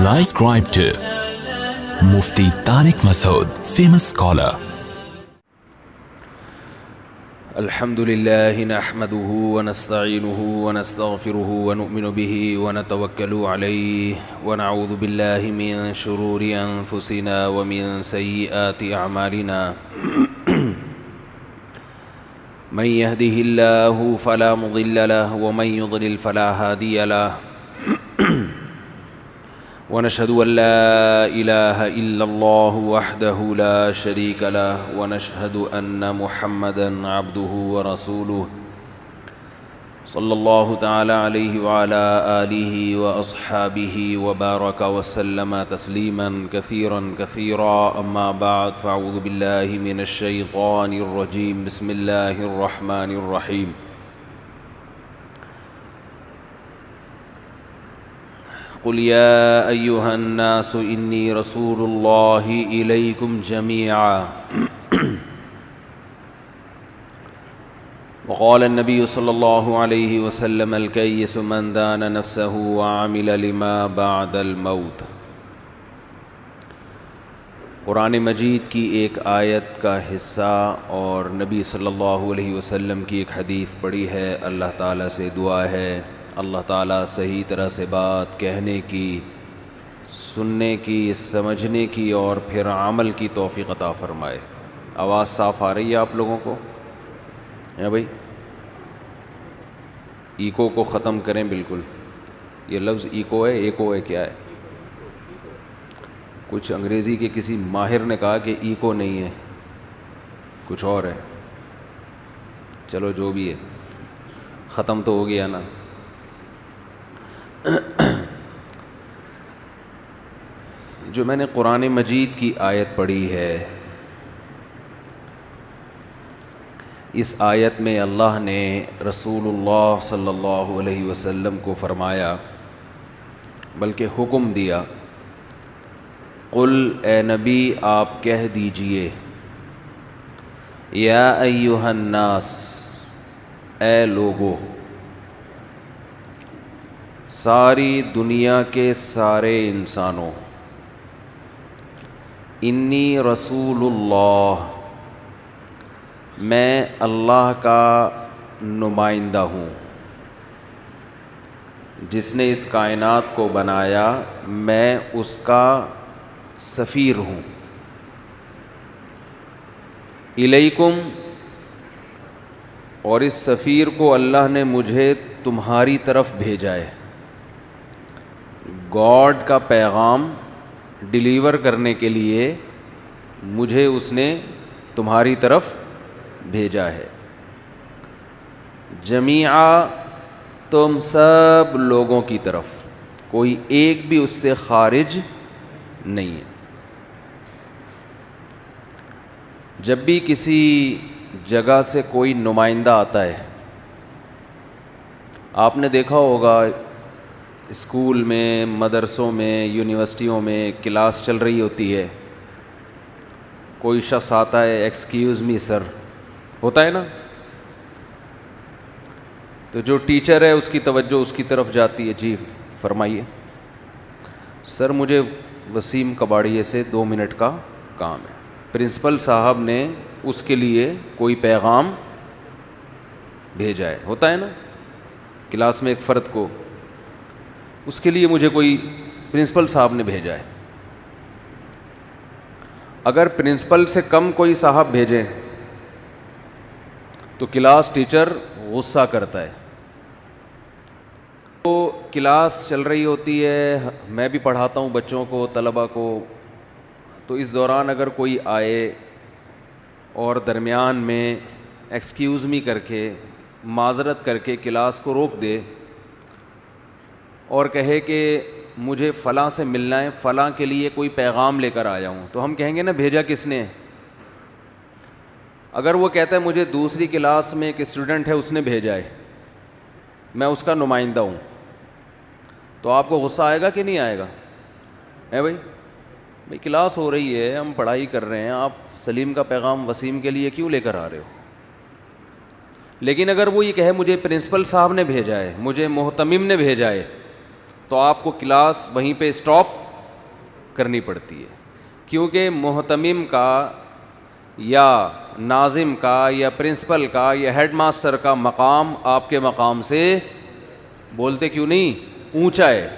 Subscribe to Mufti Tariq Masood, famous scholar. الحمد لله نحمده ونستعينه ونستغفره ونؤمن به ونتوكل عليه ونعوذ بالله من شرور أنفسنا ومن سيئات أعمالنا من يهده الله فلا مضل له ومن يضلل فلا هادي له ونشهد أن لا إله إلا الله وحده لا شريك له ونشهد أن محمدًا عبده ورسوله صلى الله تعالى عليه وعلى آله وأصحابه وبارك وسلم تسليمًا كثيرًا كثيرا. أما بعد فأعوذ بالله من الشيطان الرجيم. بسم الله الرحمن الرحيم. قل يا أيها الناس إني رسول الله إليكم جميعا. وقال النبي صلى الله عليه وسلم الكيس من دان نفسه وعمل لما بعد الموت. قرآن مجید کی ایک آیت کا حصہ اور نبی صلی اللہ علیہ وسلم کی ایک حدیث پڑھی ہے. اللہ تعالیٰ سے دعا ہے اللہ تعالیٰ صحیح طرح سے بات کہنے کی، سننے کی، سمجھنے کی اور پھر عمل کی توفیق عطا فرمائے. آواز صاف آ رہی ہے آپ لوگوں کو؟ ہے بھائی، ایکو کو ختم کریں بالکل. یہ لفظ ایکو ہے، ایکو ہے کیا ہے؟ کچھ انگریزی کے کسی ماہر نے کہا کہ ایکو نہیں ہے، کچھ اور ہے. چلو جو بھی ہے، ختم تو ہو گیا نا. جو میں نے قرآن مجید کی آیت پڑھی ہے، اس آیت میں اللہ نے رسول اللہ صلی اللہ علیہ وسلم کو فرمایا، بلکہ حکم دیا، قل اے نبی آپ کہہ دیجئے، یا ایھا الناس اے لوگو، ساری دنیا کے سارے انسانوں، انی رسول اللہ میں اللہ کا نمائندہ ہوں. جس نے اس کائنات کو بنایا میں اس کا سفیر ہوں. الیکم، اور اس سفیر کو اللہ نے مجھے تمہاری طرف بھیجا ہے. گاڈ کا پیغام ڈیلیور کرنے کے لیے مجھے اس نے تمہاری طرف بھیجا ہے. جمیعا، تم سب لوگوں کی طرف، کوئی ایک بھی اس سے خارج نہیں ہے. جب بھی کسی جگہ سے کوئی نمائندہ آتا ہے، آپ نے دیکھا ہوگا اسکول میں، مدرسوں میں، یونیورسٹیوں میں کلاس چل رہی ہوتی ہے، کوئی شخص آتا ہے، ایکسکیوز می سر، ہوتا ہے نا. تو جو ٹیچر ہے اس کی توجہ اس کی طرف جاتی ہے، جی فرمائیے. سر مجھے وسیم کباڑیے سے 2 منٹ کا کام ہے. پرنسپل صاحب نے اس کے لیے کوئی پیغام بھیجا ہے، ہوتا ہے نا. کلاس میں ایک فرد کو، اس کے لیے مجھے کوئی پرنسپل صاحب نے بھیجا ہے. اگر پرنسپل سے کم کوئی صاحب بھیجے تو کلاس ٹیچر غصہ کرتا ہے. تو کلاس چل رہی ہوتی ہے، میں بھی پڑھاتا ہوں بچوں کو، طلبہ کو. تو اس دوران اگر کوئی آئے اور درمیان میں ایکسکیوز می کر کے، معذرت کر کے کلاس کو روک دے اور کہے کہ مجھے فلاں سے ملنا ہے، فلاں کے لیے کوئی پیغام لے کر آیا ہوں، تو ہم کہیں گے نا بھیجا کس نے؟ اگر وہ کہتا ہے مجھے دوسری کلاس میں ایک اسٹوڈنٹ ہے اس نے بھیجا ہے، میں اس کا نمائندہ ہوں، تو آپ کو غصہ آئے گا کہ نہیں آئے گا؟ ہے بھائی کلاس ہو رہی ہے، ہم پڑھائی کر رہے ہیں، آپ سلیم کا پیغام وسیم کے لیے کیوں لے کر آ رہے ہو؟ لیکن اگر وہ یہ کہے مجھے پرنسپل صاحب نے بھیجا ہے، مجھے محتمم نے بھیجا ہے، تو آپ کو کلاس وہیں پہ اسٹاپ کرنی پڑتی ہے، کیونکہ محتمم کا یا ناظم کا یا پرنسپل کا یا ہیڈ ماسٹر کا مقام آپ کے مقام سے بولتے کیوں نہیں اونچا ہے.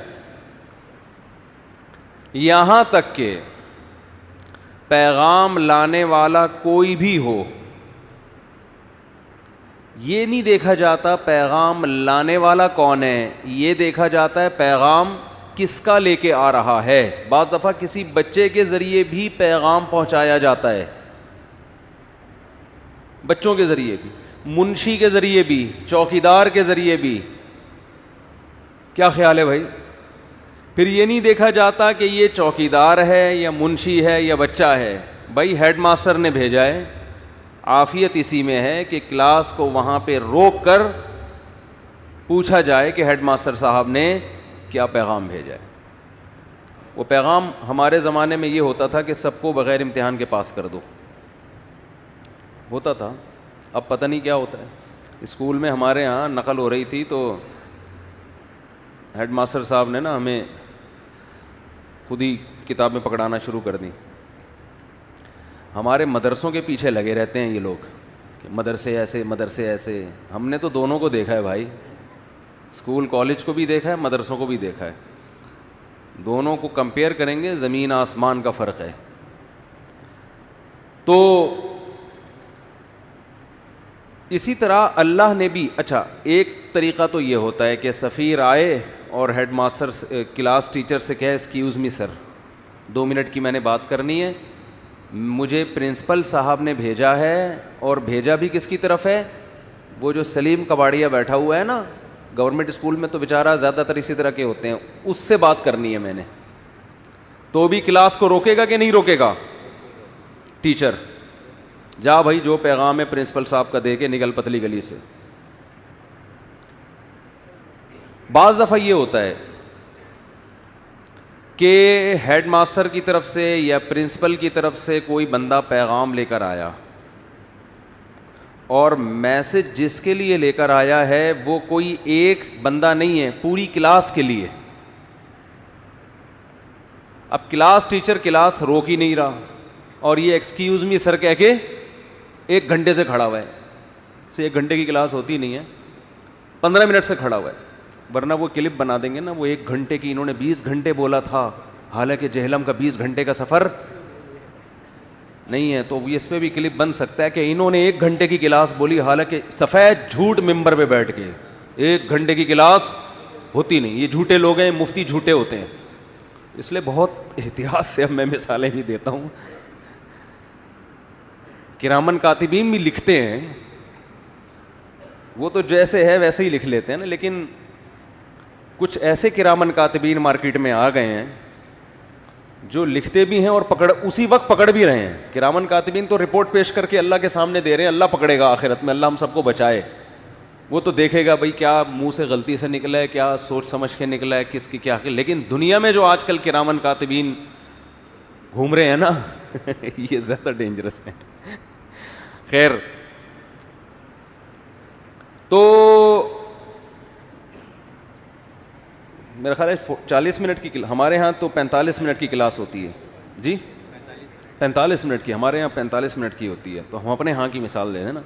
یہاں تک کہ پیغام لانے والا کوئی بھی ہو، یہ نہیں دیکھا جاتا پیغام لانے والا کون ہے، یہ دیکھا جاتا ہے پیغام کس کا لے کے آ رہا ہے. بعض دفعہ کسی بچے کے ذریعے بھی پیغام پہنچایا جاتا ہے، بچوں کے ذریعے بھی، منشی کے ذریعے بھی، چوکیدار کے ذریعے بھی. کیا خیال ہے بھائی؟ پھر یہ نہیں دیکھا جاتا کہ یہ چوکیدار ہے یا منشی ہے یا بچہ ہے. بھائی ہیڈ ماسٹر نے بھیجا ہے، عافیت اسی میں ہے کہ کلاس کو وہاں پہ روک کر پوچھا جائے کہ ہیڈ ماسٹر صاحب نے کیا پیغام بھیجا ہے. وہ پیغام ہمارے زمانے میں یہ ہوتا تھا کہ سب کو بغیر امتحان کے پاس کر دو، ہوتا تھا. اب پتہ نہیں کیا ہوتا ہے. اسکول میں ہمارے ہاں نقل ہو رہی تھی تو ہیڈ ماسٹر صاحب نے نا ہمیں خود ہی کتابیں پکڑانا شروع کر دیں. ہمارے مدرسوں کے پیچھے لگے رہتے ہیں یہ لوگ کہ مدرسے ایسے مدرسے ایسے. ہم نے تو دونوں کو دیکھا ہے بھائی، اسکول کالج کو بھی دیکھا ہے، مدرسوں کو بھی دیکھا ہے. دونوں کو کمپیئر کریں گے، زمین آسمان کا فرق ہے. تو اسی طرح اللہ نے بھی، اچھا ایک طریقہ تو یہ ہوتا ہے کہ سفیر آئے اور ہیڈ ماسٹر کلاس ٹیچر سے کہے ایکسکیوز می سر 2 منٹ کی میں نے بات کرنی ہے، مجھے پرنسپل صاحب نے بھیجا ہے. اور بھیجا بھی کس کی طرف ہے؟ وہ جو سلیم کباڑیا بیٹھا ہوا ہے نا گورنمنٹ اسکول میں، تو بیچارہ زیادہ تر اسی طرح کے ہوتے ہیں، اس سے بات کرنی ہے میں نے. تو بھی کلاس کو روکے گا کہ نہیں روکے گا ٹیچر؟ جا بھائی جو پیغام ہے پرنسپل صاحب کا دے کے نکل پتلی گلی سے. بعض دفعہ یہ ہوتا ہے کہ ہیڈ ماسٹر کی طرف سے یا پرنسپل کی طرف سے کوئی بندہ پیغام لے کر آیا، اور میسج جس کے لیے لے کر آیا ہے وہ کوئی ایک بندہ نہیں ہے، پوری کلاس کے لیے. اب کلاس ٹیچر کلاس روک ہی نہیں رہا اور یہ ایکسکیوز می سر کہہ کے 1 گھنٹے سے کھڑا ہوا ہے. 1 گھنٹے کی کلاس ہوتی نہیں ہے، 15 منٹ سے کھڑا ہوا ہے. ورنہ وہ کلپ بنا دیں گے نا، وہ 1 گھنٹے کی، انہوں نے 20 گھنٹے بولا تھا، حالانکہ جہلم کا 20 گھنٹے کا سفر نہیں ہے. تو اس پہ بھی کلپ بن سکتا ہے کہ انہوں نے 1 گھنٹے کی کلاس بولی، حالانکہ سفید جھوٹ ممبر پہ بیٹھ کے 1 گھنٹے کی کلاس ہوتی نہیں. یہ جھوٹے لوگ ہیں، مفتی جھوٹے ہوتے ہیں. اس لیے بہت احتیاط سے اب میں مثالیں بھی دیتا ہوں. کرامن کاتبین بھی لکھتے ہیں، وہ تو جیسے ہے ویسے ہی لکھ لیتے ہیں نا، لیکن کچھ ایسے کرامن کاتبین مارکیٹ میں آ گئے ہیں جو لکھتے بھی ہیں اور اسی وقت پکڑ بھی رہے ہیں. کرامن کاتبین تو رپورٹ پیش کر کے اللہ کے سامنے دے رہے ہیں، اللہ پکڑے گا آخرت میں، اللہ ہم سب کو بچائے. وہ تو دیکھے گا بھائی کیا منہ سے غلطی سے نکلا ہے، کیا سوچ سمجھ کے نکلا ہے، کس کی کیا. لیکن دنیا میں جو آج کل کرامن کاتبین گھوم رہے ہیں نا یہ زیادہ ڈینجرس ہیں. خیر، تو میرا خیال ہے 40 منٹ کی، ہمارے ہاں تو 45 منٹ کی کلاس ہوتی ہے. جی 45 منٹ کی، ہمارے یہاں 45 منٹ کی ہوتی ہے. تو ہم اپنے ہاں کی مثال دے دیں نا.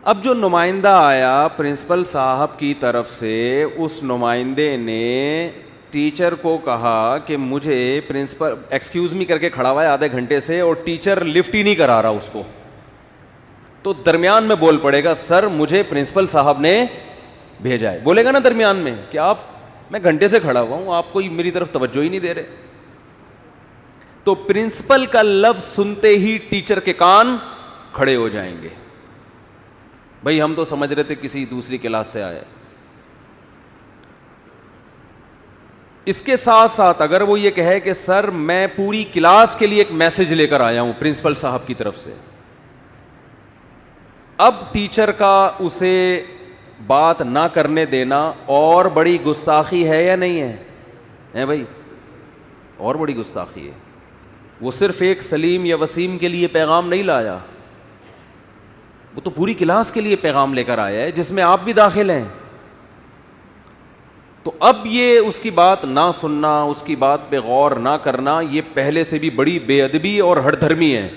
اب جو نمائندہ آیا پرنسپل صاحب کی طرف سے، اس نمائندے نے ٹیچر کو کہا کہ مجھے پرنسپل ایکسکیوز می کر کے کھڑا ہوا ہے آدھے گھنٹے سے، اور ٹیچر لفٹ ہی نہیں کرا رہا اس کو. تو درمیان میں بول پڑے گا سر مجھے پرنسپل صاحب نے بھیجا ہے. بولے گا نا درمیان میں کہ آپ، میں گھنٹے سے کھڑا ہوا ہوں، آپ کوئی میری طرف توجہ ہی نہیں دے رہے. تو پرنسپل کا لفظ سنتے ہی ٹیچر کے کان کھڑے ہو جائیں گے. بھئی ہم تو سمجھ رہے تھے کسی دوسری کلاس سے آیا. اس کے ساتھ ساتھ اگر وہ یہ کہے کہ سر میں پوری کلاس کے لیے ایک میسج لے کر آیا ہوں پرنسپل صاحب کی طرف سے، اب ٹیچر کا اسے بات نہ کرنے دینا اور بڑی گستاخی ہے یا نہیں ہے بھائی؟ اور بڑی گستاخی ہے. وہ صرف ایک سلیم یا وسیم کے لیے پیغام نہیں لایا، وہ تو پوری کلاس کے لیے پیغام لے کر آیا ہے جس میں آپ بھی داخل ہیں. تو اب یہ اس کی بات نہ سننا، اس کی بات پہ غور نہ کرنا، یہ پہلے سے بھی بڑی بے ادبی اور ہٹ دھرمی ہے.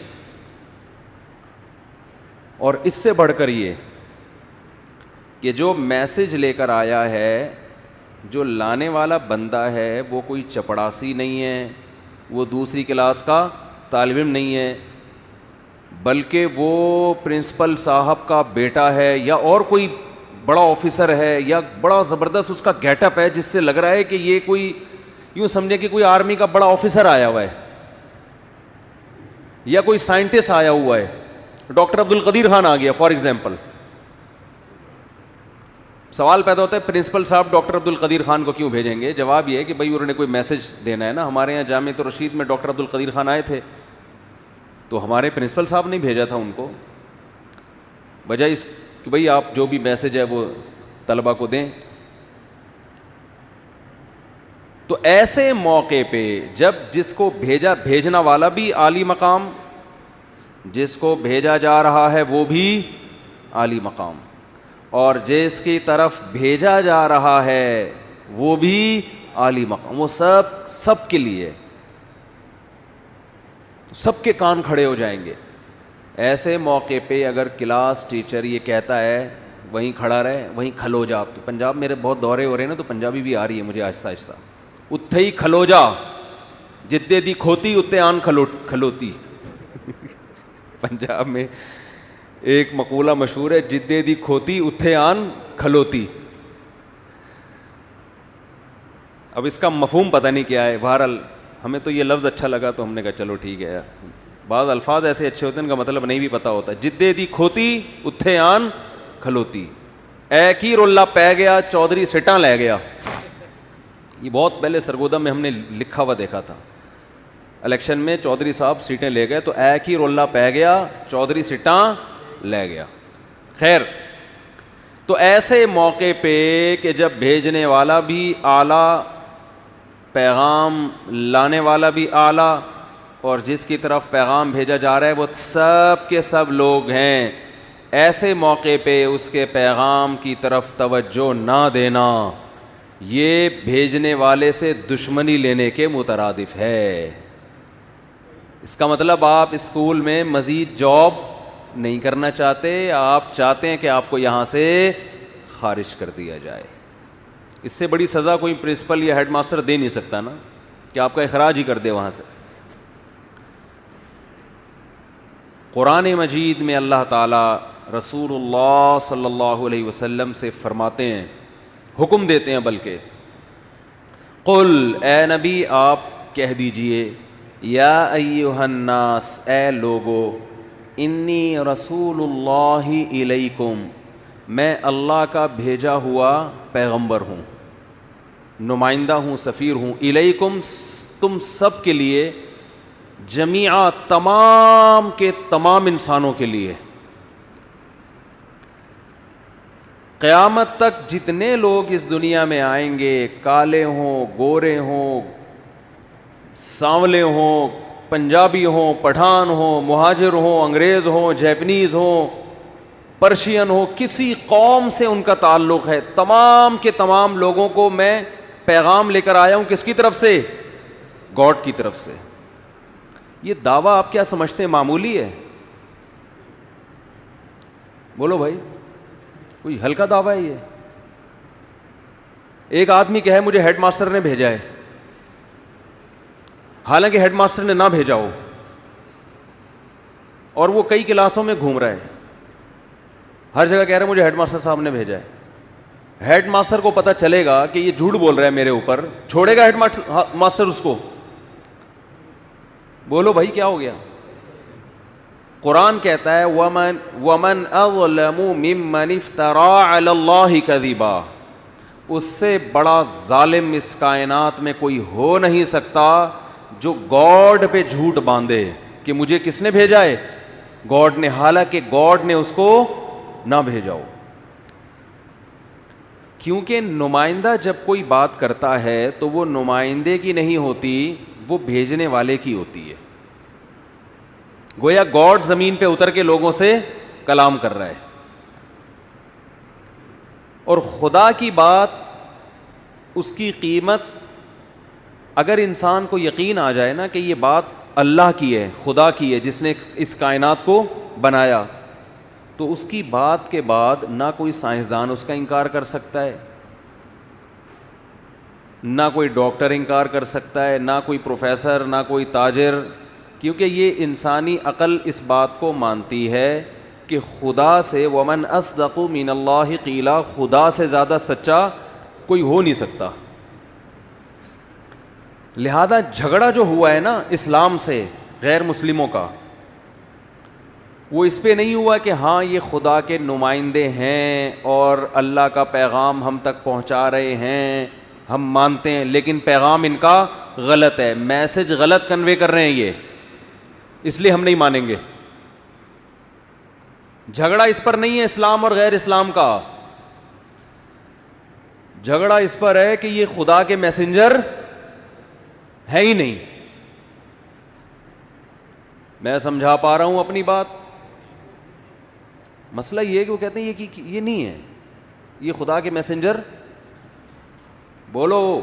اور اس سے بڑھ کر یہ کہ جو میسج لے کر آیا ہے، جو لانے والا بندہ ہے وہ کوئی چپڑاسی نہیں ہے، وہ دوسری کلاس کا طالب علم نہیں ہے، بلکہ وہ پرنسپل صاحب کا بیٹا ہے یا اور کوئی بڑا آفیسر ہے، یا بڑا زبردست اس کا گیٹ اپ ہے جس سے لگ رہا ہے کہ یہ کوئی، یوں سمجھے کہ کوئی آرمی کا بڑا آفیسر آیا ہوا ہے یا کوئی سائنٹسٹ آیا ہوا ہے. ڈاکٹر عبد القدیر خان آ گیا فار ایگزامپل. سوال پیدا ہوتا ہے پرنسپل صاحب ڈاکٹر عبد القدیر خان کو کیوں بھیجیں گے؟ جواب یہ ہے کہ بھائی انہوں نے کوئی میسج دینا ہے نا. ہمارے یہاں جامعۃ الرشید میں ڈاکٹر عبد القدیر خان آئے تھے تو ہمارے پرنسپل صاحب نے بھیجا تھا ان کو، وجہ اس کہ بھئی آپ جو بھی میسج ہے وہ طلبہ کو دیں. تو ایسے موقع پہ جب جس کو بھیجنا والا بھی عالی مقام، جس کو بھیجا جا رہا ہے وہ بھی عالی مقام، اور جس کی طرف بھیجا جا رہا ہے وہ بھی عالی مقام، وہ سب کے لیے، سب کے کان کھڑے ہو جائیں گے. ایسے موقع پہ اگر کلاس ٹیچر یہ کہتا ہے وہیں کھڑا رہے، وہیں کھلو جا. تو پنجاب میرے بہت دورے ہو رہے ہیں نا، تو پنجابی بھی آ رہی ہے مجھے آہستہ آہستہ. اتھے ہی کھلو جا، جتے دی کھوتی اتنے آن کھلوتی. پنجاب میں ایک مقولہ مشہور ہے، جدے دی کھوتی اتھے آن کھلوتی. اب اس کا مفہوم پتہ نہیں کیا ہے، بہرحال ہمیں تو یہ لفظ اچھا لگا تو ہم نے کہا چلو ٹھیک ہے. بعض الفاظ ایسے اچھے ہوتے ہیں ان کا مطلب نہیں بھی پتہ ہوتا. جدے دی کھوتی اتھے آن کھلوتی، اے کی رولہ پہ گیا چودھری سٹاں لے گیا. یہ بہت پہلے سرگودا میں ہم نے لکھا ہوا دیکھا تھا. الیکشن میں چودھری صاحب سیٹیں لے گئے تو اے کی رولہ پہ گیا چودھری سٹاں لے گیا. خیر، تو ایسے موقع پہ کہ جب بھیجنے والا بھی اعلیٰ، پیغام لانے والا بھی اعلیٰ، اور جس کی طرف پیغام بھیجا جا رہا ہے وہ سب کے سب لوگ ہیں، ایسے موقع پہ اس کے پیغام کی طرف توجہ نہ دینا یہ بھیجنے والے سے دشمنی لینے کے مترادف ہے. اس کا مطلب آپ اسکول میں مزید جاب نہیں کرنا چاہتے، آپ چاہتے ہیں کہ آپ کو یہاں سے خارج کر دیا جائے. اس سے بڑی سزا کوئی پرنسپل یا ہیڈ ماسٹر دے نہیں سکتا نا، کہ آپ کا اخراج ہی کر دے وہاں سے. قرآن مجید میں اللہ تعالیٰ رسول اللہ صلی اللہ علیہ وسلم سے فرماتے ہیں، حکم دیتے ہیں بلکہ، قل اے نبی آپ کہہ دیجئے، یا ایہا الناس اے لوگو، انی رسول اللہ الیکم میں اللہ کا بھیجا ہوا پیغمبر ہوں، نمائندہ ہوں، سفیر ہوں، الیکم تم سب کے لیے، جمیعا تمام کے تمام انسانوں کے لیے. قیامت تک جتنے لوگ اس دنیا میں آئیں گے، کالے ہوں، گورے ہوں، سانولے ہوں، پنجابی ہوں، پٹھان ہوں، مہاجر ہوں، انگریز ہوں، جیپنیز ہوں، پرشین ہوں، کسی قوم سے ان کا تعلق ہے، تمام کے تمام لوگوں کو میں پیغام لے کر آیا ہوں. کس کی طرف سے؟ گاڈ کی طرف سے. یہ دعویٰ آپ کیا سمجھتے ہیں معمولی ہے؟ بولو بھائی، کوئی ہلکا دعویٰ ہے یہ؟ ایک آدمی کہے مجھے ہیڈ ماسٹر نے بھیجا ہے، حالانکہ ہیڈ ماسٹر نے نہ بھیجا ہو، اور وہ کئی کلاسوں میں گھوم رہا ہے، ہر جگہ کہہ رہا ہے مجھے ہیڈ ماسٹر صاحب نے بھیجا ہے. ہیڈ ماسٹر کو پتہ چلے گا کہ یہ جھوٹ بول رہا ہے میرے اوپر، چھوڑے گا ہیڈ ماسٹر اس کو؟ بولو بھائی کیا ہو گیا؟ قرآن کہتا ہے وَمَنْ أَظْلَمُ مِمَّنِ افْتَرَىٰ عَلَى اللَّهِ كَذِبًا، اس سے بڑا ظالم اس کائنات میں کوئی ہو نہیں سکتا جو گاڈ پہ جھوٹ باندھے کہ مجھے کس نے بھیجا ہے؟ گاڈ نے، حالانکہ گاڈ نے اس کو نہ بھیجا ہو. کیونکہ نمائندہ جب کوئی بات کرتا ہے تو وہ نمائندے کی نہیں ہوتی، وہ بھیجنے والے کی ہوتی ہے. گویا گاڈ زمین پہ اتر کے لوگوں سے کلام کر رہا ہے، اور خدا کی بات اس کی قیمت اگر انسان کو یقین آ جائے نا کہ یہ بات اللہ کی ہے, خدا کی ہے جس نے اس کائنات کو بنایا, تو اس کی بات کے بعد نہ کوئی سائنسدان اس کا انکار کر سکتا ہے, نہ کوئی ڈاکٹر انکار کر سکتا ہے, نہ کوئی پروفیسر, نہ کوئی تاجر, کیونکہ یہ انسانی عقل اس بات کو مانتی ہے کہ خدا سے ومن اصدق من اللہ قیلا, خدا سے زیادہ سچا کوئی ہو نہیں سکتا. لہذا جھگڑا جو ہوا ہے نا اسلام سے غیر مسلموں کا, وہ اس پہ نہیں ہوا کہ ہاں یہ خدا کے نمائندے ہیں اور اللہ کا پیغام ہم تک پہنچا رہے ہیں, ہم مانتے ہیں, لیکن پیغام ان کا غلط ہے, میسج غلط کنوے کر رہے ہیں یہ, اس لیے ہم نہیں مانیں گے. جھگڑا اس پر نہیں ہے اسلام اور غیر اسلام کا, جھگڑا اس پر ہے کہ یہ خدا کے میسنجر ہے ہی نہیں. میں سمجھا پا رہا ہوں اپنی بات؟ مسئلہ یہ ہے کہ وہ کہتے ہیں یہ نہیں ہے, یہ خدا کے میسنجر. بولو,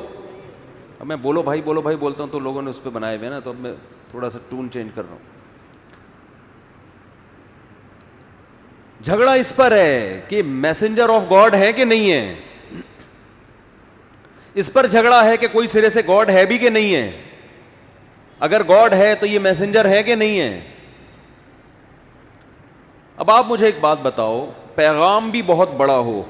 اب میں بولو بھائی بولتا ہوں تو لوگوں نے اس پہ بنائے ہوئے نا, تو اب میں تھوڑا سا ٹون چینج کر رہا ہوں. جھگڑا اس پر ہے کہ میسنجر آف گاڈ ہے کہ نہیں ہے, اس پر جھگڑا ہے کہ کوئی سرے سے گاڈ ہے بھی کہ نہیں ہے. اگر گاڈ ہے تو یہ میسنجر ہے کہ نہیں ہے. اب آپ مجھے ایک بات بتاؤ, پیغام بھی بہت بڑا ہو,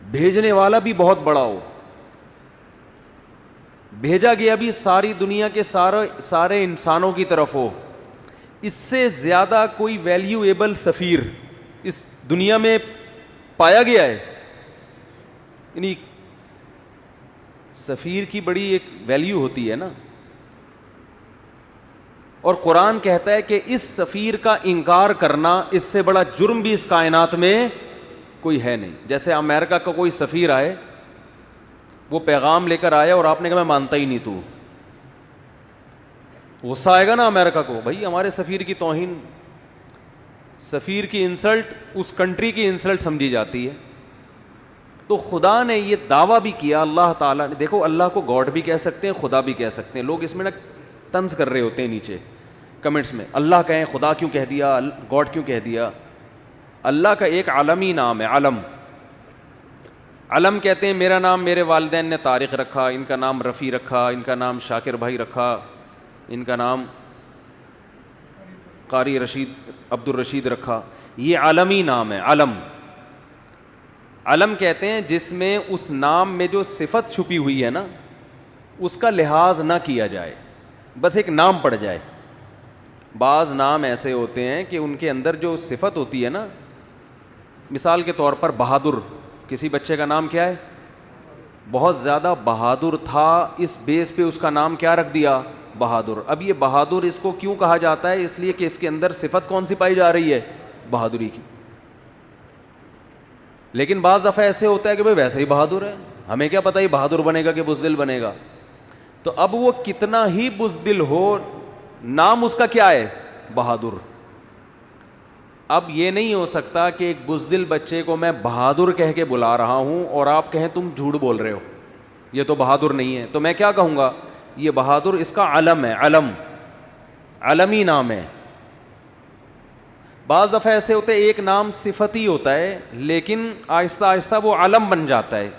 بھیجنے والا بھی بہت بڑا ہو, بھیجا گیا بھی ساری دنیا کے سارے انسانوں کی طرف ہو, اس سے زیادہ کوئی ویلیویبل سفیر اس دنیا میں پایا گیا ہے؟ یعنی سفیر کی بڑی ایک ویلیو ہوتی ہے نا, اور قرآن کہتا ہے کہ اس سفیر کا انکار کرنا اس سے بڑا جرم بھی اس کائنات میں کوئی ہے نہیں. جیسے امریکہ کا کوئی سفیر آئے, وہ پیغام لے کر آیا اور آپ نے کہا میں مانتا ہی نہیں, تو غصہ آئے گا نا امریکہ کو, بھائی ہمارے سفیر کی توہین, سفیر کی انسلٹ اس کنٹری کی انسلٹ سمجھی جاتی ہے. تو خدا نے یہ دعویٰ بھی کیا, اللہ تعالیٰ نے, دیکھو اللہ کو گاڈ بھی کہہ سکتے ہیں, خدا بھی کہہ سکتے ہیں. لوگ اس میں نا طنز کر رہے ہوتے ہیں نیچے کمنٹس میں, اللہ کہیں خدا کیوں کہہ دیا, گاڈ کیوں کہہ دیا. اللہ کا ایک عالمی نام ہے, علم. علم کہتے ہیں میرا نام میرے والدین نے طارق رکھا, ان کا نام رفیع رکھا, ان کا نام شاکر بھائی رکھا, ان کا نام قاری عبد الرشید رکھا. یہ عالمی نام ہے علم. علم کہتے ہیں جس میں اس نام میں جو صفت چھپی ہوئی ہے نا اس کا لحاظ نہ کیا جائے, بس ایک نام پڑ جائے. بعض نام ایسے ہوتے ہیں کہ ان کے اندر جو صفت ہوتی ہے نا, مثال کے طور پر بہادر, کسی بچے کا نام کیا ہے, بہت زیادہ بہادر تھا, اس بیس پہ اس کا نام کیا رکھ دیا, بہادر. اب یہ بہادر اس کو کیوں کہا جاتا ہے, اس لیے کہ اس کے اندر صفت کون سی پائی جا رہی ہے, بہادری کی. لیکن بعض دفعہ ایسے ہوتا ہے کہ بھائی ویسے ہی بہادر ہے, ہمیں کیا پتہ یہ بہادر بنے گا کہ بزدل بنے گا. تو اب وہ کتنا ہی بزدل ہو, نام اس کا کیا ہے, بہادر. اب یہ نہیں ہو سکتا کہ ایک بزدل بچے کو میں بہادر کہہ کے بلا رہا ہوں اور آپ کہیں تم جھوٹ بول رہے ہو, یہ تو بہادر نہیں ہے. تو میں کیا کہوں گا, یہ بہادر اس کا علم ہے, علم, علمی نام ہے. بعض دفعہ ایسے ہوتے ہیں ایک نام صفتی ہوتا ہے لیکن آہستہ آہستہ وہ علم بن جاتا ہے.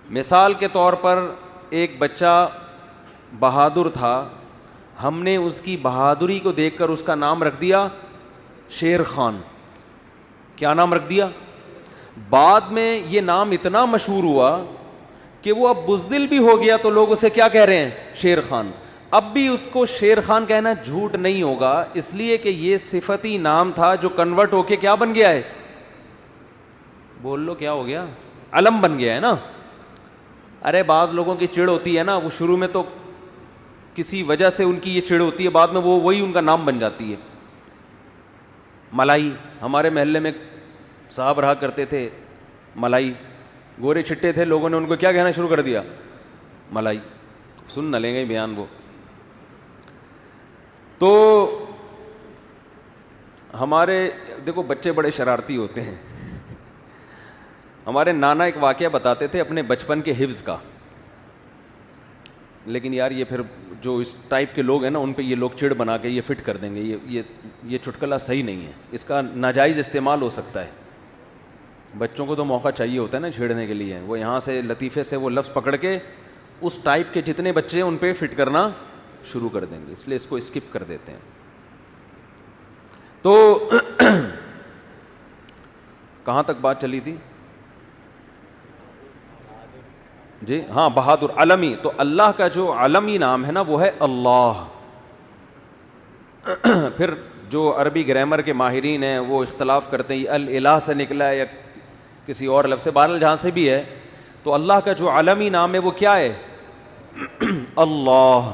مثال کے طور پر ایک بچہ بہادر تھا, ہم نے اس کی بہادری کو دیکھ کر اس کا نام رکھ دیا شیر خان. کیا نام رکھ دیا؟ بعد میں یہ نام اتنا مشہور ہوا کہ وہ اب بزدل بھی ہو گیا تو لوگ اسے کیا کہہ رہے ہیں, شیر خان. اب بھی اس کو شیر خان کہنا جھوٹ نہیں ہوگا, اس لیے کہ یہ صفتی نام تھا جو کنورٹ ہو کے کیا بن گیا ہے, بول لو کیا ہو گیا, علم بن گیا ہے نا. ارے بعض لوگوں کی چڑ ہوتی ہے نا, وہ شروع میں تو کسی وجہ سے ان کی یہ چڑ ہوتی ہے, بعد میں وہی ان کا نام بن جاتی ہے. ملائی, ہمارے محلے میں صاحب رہا کرتے تھے, ملائی, گورے چھٹے تھے, لوگوں نے ان کو کیا کہنا شروع کر دیا, ملائی. سن نہ لیں گے بیان وہ. تو ہمارے دیکھو بچے بڑے شرارتی ہوتے ہیں, ہمارے نانا ایک واقعہ بتاتے تھے اپنے بچپن کے حفظ کا, لیکن یار یہ پھر جو اس ٹائپ کے لوگ ہیں نا ان پہ یہ لوگ چڑ بنا کے یہ فٹ کر دیں گے, یہ چٹکلا صحیح نہیں ہے, اس کا ناجائز استعمال ہو سکتا ہے. بچوں کو تو موقع چاہیے ہوتا ہے نا چھیڑنے کے لیے, وہ یہاں سے لطیفے سے وہ لفظ پکڑ کے اس ٹائپ کے جتنے بچے ہیں ان پہ فٹ کرنا شروع کر دیں گے, اس لیے اس کو اسکپ کر دیتے ہیں. تو کہاں تک بات چلی تھی؟ جی ہاں, بہادر علمی. تو اللہ کا جو علمی نام ہے نا وہ ہے اللہ. پھر جو عربی گرامر کے ماہرین ہیں وہ اختلاف کرتے ہیں الہ سے نکلا ہے یا کسی اور لفظ سے, بہرحال جہاں سے بھی ہے, تو اللہ کا جو علمی نام ہے وہ کیا ہے؟ اللہ.